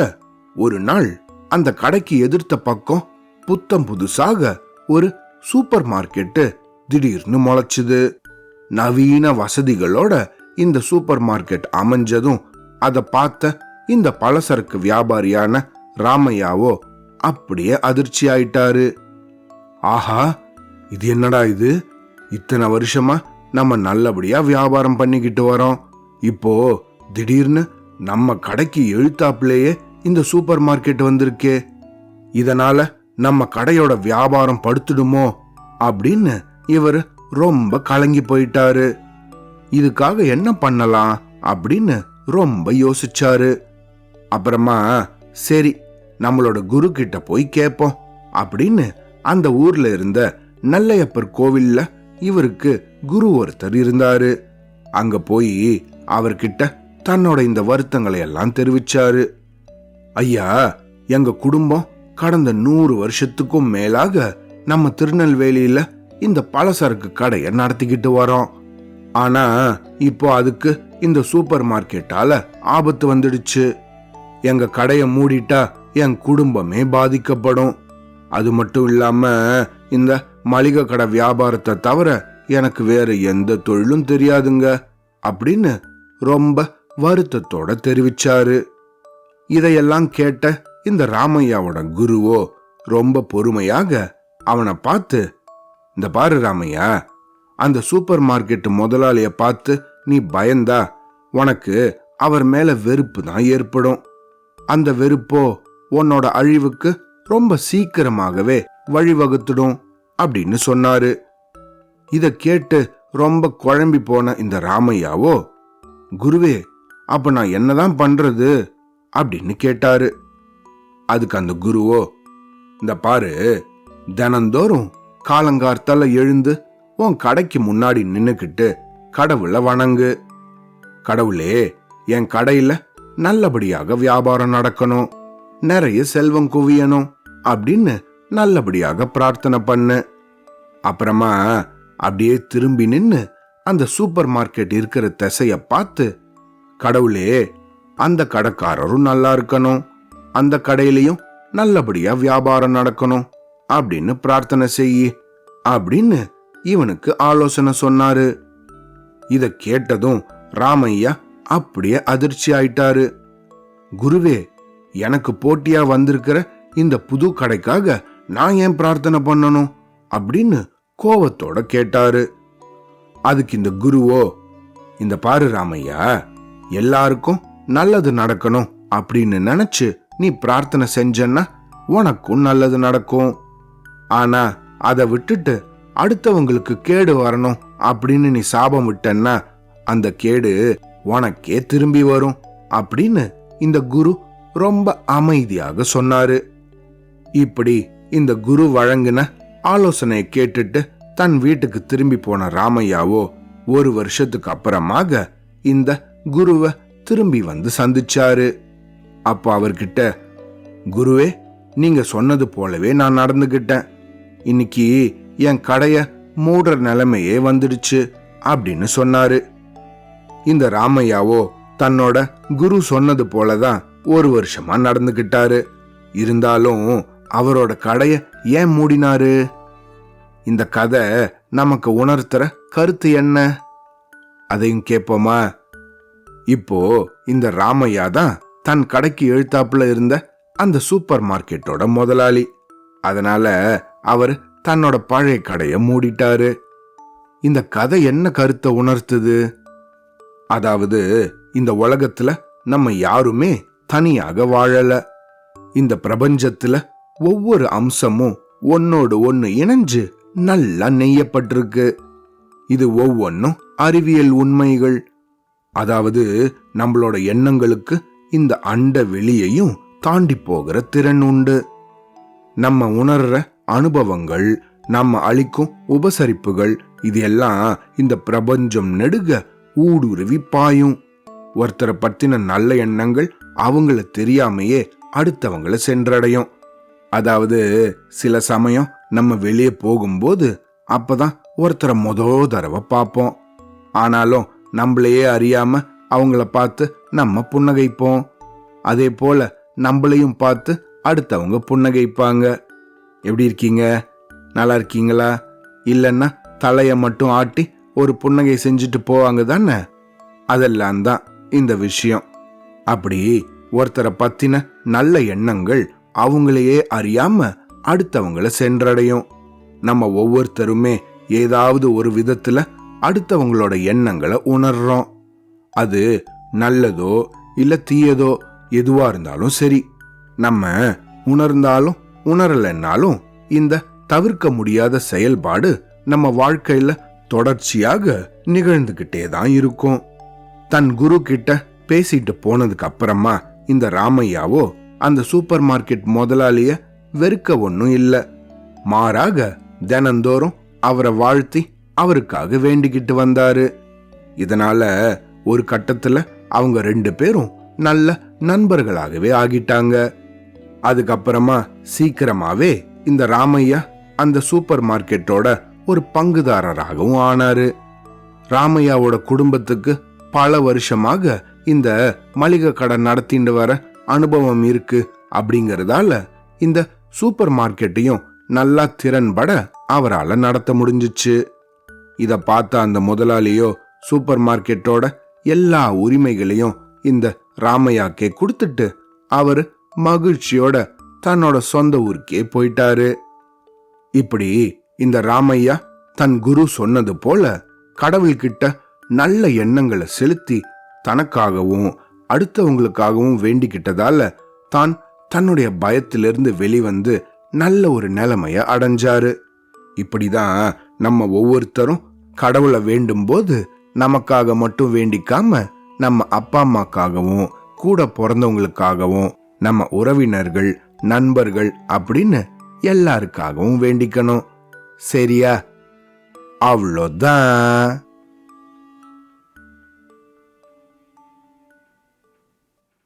ஒரு நாள் அந்த கடைக்கு எதிர்த்த பக்கம் புத்தம் புதுசாக ஒரு சூப்பர் மார்க்கெட்டு திடீர்னு முளைச்சுது. நவீன வசதிகளோட இந்த சூப்பர் மார்க்கெட் அமைஞ்சதும் அதை பார்த்த இந்த பலசரக்கு வியாபாரியான ராமையாவோ அப்படியே அதிர்ச்சி ஆயிட்டாரு. ஆஹா, இது என்னடா இது, இத்தனை வருஷமா நம்ம நல்லபடியா வியாபாரம் பண்ணிக்கிட்டு வரோம், இப்போ திடீர்னு நம்ம கடைக்கு எழுத்தாப்புலேயே இந்த சூப்பர் மார்க்கெட் வந்திருக்கே, இதனால நம்ம கடையோட வியாபாரம் படுத்துடுமோ அப்படின்னு இவர் ரொம்ப கலங்கி போயிட்டாரு. இதுக்காக என்ன பண்ணலாம் அப்படின்னு ரொம்ப யோசிச்சாரு. அப்புறமா சரி, நம்மளோட குரு கிட்ட போய் கேட்போம் அப்படின்னு அந்த ஊர்ல இருந்த நல்லையப்பர் கோவில்ல இவருக்கு குரு ஒருத்தர் இருந்தாரு. அங்க போய் அவர்கிட்ட தன்னோட இந்த வருத்தங்களை எல்லாம் தெரிவிச்சாரு. ஐயா, எங்க குடும்பம் கடந்த 100 வருஷத்துக்கும் மேலாக நம்ம திருநெல்வேலியில இந்த பலசரக்கு கடையை நடத்திக்கிட்டு வரோம். ஆனா இப்போ அதுக்கு இந்த சூப்பர் மார்க்கெட்டால ஆபத்து வந்துடுச்சு. எங்க கடையை மூடிட்டா என் குடும்பமே பாதிக்கப்படும். அது மட்டும் இல்லாம இந்த மளிகை கடை வியாபாரத்தை தவிர எனக்கு வேற எந்த தொழிலும் தெரியாதுங்க அப்படின்னு ரொம்ப வருத்தத்தோட தெரிவிச்சாரு. இதையெல்லாம் கேட்ட இந்த ராமையாவோட குருவோ ரொம்ப பொறுமையாக அவனை பார்த்து, இந்த பாரு ராமையா, அந்த சூப்பர் மார்க்கெட் முதலாளிய பார்த்து நீ பயந்தா உனக்கு அவர் மேல வெறுப்பு தான் ஏற்படும். அந்த வெறுப்போ உன்னோட அழிவுக்கு ரொம்ப சீக்கிரமாகவே வழிவகுத்துடும் அப்படின்னு சொன்னாரு. இத கேட்டு ரொம்ப குழம்பி போன இந்த ராமையாவோ, குருவே, அப்ப நான் என்னதான் பண்றது அப்படின்னு கேட்டாரு. அதுக்கு அந்த குருவோ, இந்த பாரு, தினந்தோறும் காலங்கார்த்தால எழுந்து உன் கடைக்கு முன்னாடி நின்னுக்கிட்டு கடவுளை வணங்கு. கடவுளே, என் கடையில நல்லபடியாக வியாபாரம் நடக்கணும், நிறைய செல்வம் குவியணும் அப்படின்னு நல்லபடியாக பிரார்த்தனை பண்ணு. அப்புறமா அப்படியே திரும்பி நின்னு அந்த சூப்பர் மார்க்கெட் இருக்கிற திசைய பார்த்து, கடவுளே, அந்த கடைக்காரரும் நல்லா இருக்கணும், அந்த கடையிலையும் நல்லபடியா வியாபாரம் நடக்கணும் அப்படின்னு பிரார்த்தனை செய்யி அப்படின்னு இவனுக்கு ஆலோசனை சொன்னாரு. இத கேட்டதும் ராமையா அப்படியே அதிர்ச்சி ஆயிட்டாரு. குருவே, எனக்கு போட்டியா வந்திருக்கிற இந்த புது கடைக்காக நான் ஏன் பிரார்த்தனை பண்ணணும் அப்படின்னு கோவத்தோட கேட்டாரு. அதுக்கு இந்த குருவோ, இந்த பாரு ராமையா, எல்லாருக்கும் நல்லது நடக்கணும் அப்படின்னு நினைச்சு நீ பிரார்த்தனை செஞ்சன்னா உனக்கும் நல்லது நடக்கும். ஆனா அதை விட்டுட்டு அடுத்தவங்களுக்கு கேடு வரணும் அப்படின்னு நீ சாபம் விட்டன்னா அந்த கேடு உனக்கே திரும்பி வரும் அப்படின்னு இந்த குரு ரொம்ப அமைதியாக சொன்னாரு. இப்படி இந்த குரு வழங்கின ஆலோசனையை கேட்டுட்டு தன் வீட்டுக்கு திரும்பி போன ராமையாவோ ஒரு வருஷத்துக்கு அப்புறமாக இந்த குருவை திரும்பி வந்து சந்திச்சாரு. அப்ப அவர்கிட்ட, குருவே, நீங்க சொன்னது போலவே நான் நடந்துகிட்டேன், இன்னைக்கு என் கடைய மூடுற நிலைமையே வந்துடுச்சு அப்படின்னு சொன்னாரு. இந்த ராமையாவோ தன்னோட குரு சொன்னது போலதான் ஒரு வருஷமா நடந்துகிட்டாரு. இருந்தாலும் அவரோட கடைய ஏன் மூடினாரு? இந்த கதை நமக்கு உணர்த்துற கருத்து என்ன, அதையும் கேட்போமா? இப்போ இந்த ராமையா தான் தன் கடைக்கு எழுத்தாப்புல இருந்த அந்த சூப்பர் மார்க்கெட்டோட முதலாளி. அதனால அவர் தன்னோட பழைய கடைய மூடிட்டாரு. இந்த கதை என்ன கருத்தை உணர்த்துது? அதாவது, இந்த உலகத்துல நம்ம யாருமே தனியாக வாழல. இந்த பிரபஞ்சத்துல ஒவ்வொரு அம்சமும் ஒன்னோடு ஒன்னு இணைஞ்சு நல்லா நெய்யப்பட்டிருக்கு. இது ஒவ்வொன்னும் அறிவியல் உண்மைகள். அதாவது, நம்மளோட எண்ணங்களுக்கு இந்த அண்ட வெளியையும் தாண்டி போகிற திறன் உண்டு. நம்ம உணர்ற அனுபவங்கள், நம்ம அளிக்கும் உபசரிப்புகள், இது எல்லாம் இந்த பிரபஞ்சம் நெடுக ஊடுருவி பாயும். ஒருத்தரை பத்தின நல்ல எண்ணங்கள் அவங்கள தெரியாமையே அடுத்தவங்களை சென்றடையும். அதாவது, சில சமயம் நம்ம வெளியே போகும்போது அப்பதான் ஒருத்தரை முதல் தடவை பார்ப்போம். ஆனாலும் நம்மளையே அறியாம அவங்கள பார்த்து நம்ம புன்னகைப்போம். அதே போல நம்மளையும் பார்த்து அடுத்தவங்க புன்னகைப்பாங்க. எப்படி இருக்கீங்க? நல்லா இருக்கீங்களா? இல்லைன்னா தலைய மட்டும் ஆட்டி ஒரு புன்னகை செஞ்சுட்டு போவாங்க தானே. அதெல்லாம் தான் இந்த விஷயம். அப்படி ஒருத்தரை பத்தின நல்ல எண்ணங்கள் அவங்களையே அறியாம அடுத்தவங்களை சென்றடையும். நம்ம ஒவ்வொருத்தருமே ஏதாவது ஒரு விதத்துல அடுத்தவங்களோட எண்ணங்களை உணர்றோம். அது நல்லதோ இல்ல தீயதோ எதுவா இருந்தாலும் சரி, நம்ம உணர்ந்தாலும் உணரலைன்னாலும் இந்த தவிர்க்க முடியாத செயல்பாடு நம்ம வாழ்க்கையில தொடர்ச்சியாக நிகழ்ந்துகிட்டே தான் இருக்கும். தன் குரு கிட்ட பேசிட்டு போனதுக்கு அப்புறமா இந்த ராமையாவோ அந்த சூப்பர் மார்க்கெட் முதலாளிய வெறுக்க ஒன்னும் இல்ல. மாறாக தினந்தோறும் அவரை வாழ்த்தி அவருக்காக வேண்டிக்கிட்டு வந்தாரு. இதனால ஒரு கட்டத்துல அவங்க 2 பேரும் நல்ல நண்பர்களாகவே ஆகிட்டாங்க. அதுக்கப்புறமா சீக்கிரமாவே இந்த ராமையா அந்த சூப்பர் மார்க்கெட்டோட ஒரு பங்குதாரராகவும் ஆனாரு. ராமையாவோட குடும்பத்துக்கு பல வருஷமாக இந்த மளிகை கடை நடத்திட்டு வர அனுபவம் இருக்கு. அப்படிங்கறதால இந்த சூப்பர் மார்க்கெட்டையும் நல்லா திறன்பட அவரால் நடத்த முடிஞ்சிச்சு. இத பார்த்த அந்த முதலாளியோ சூப்பர் மார்க்கெட்டோட எல்லா உரிமைகளையும் இந்த ராமையாக்கே கொடுத்துட்டு அவரு மகிழ்ச்சியோட தன்னோட சொந்த ஊருக்கே போயிட்டாரு. இப்படி இந்த ராமையா தன் குரு சொன்னது போல கடவுள்கிட்ட நல்ல எண்ணங்களை செலுத்தி தனக்காகவும் அடுத்தவங்களுக்காகவும் வேண்டிக்கிட்டதால தான் தன்னுடைய பயத்திலிருந்து வெளிவந்து நல்ல ஒரு நிலைமைய அடைஞ்சாரு. இப்படிதான் நம்ம ஒவ்வொருத்தரும் கடவுளை வேண்டும் போது நமக்காக மட்டும் வேண்டிக்காம நம்ம அப்பா அம்மாக்காகவும் கூட பிறந்தவங்களுக்காகவும் நம்ம உறவினர்கள் நண்பர்கள் அப்படின்னு எல்லாருக்காகவும் வேண்டிக்கணும். சரியா? அவ்வளோதான்.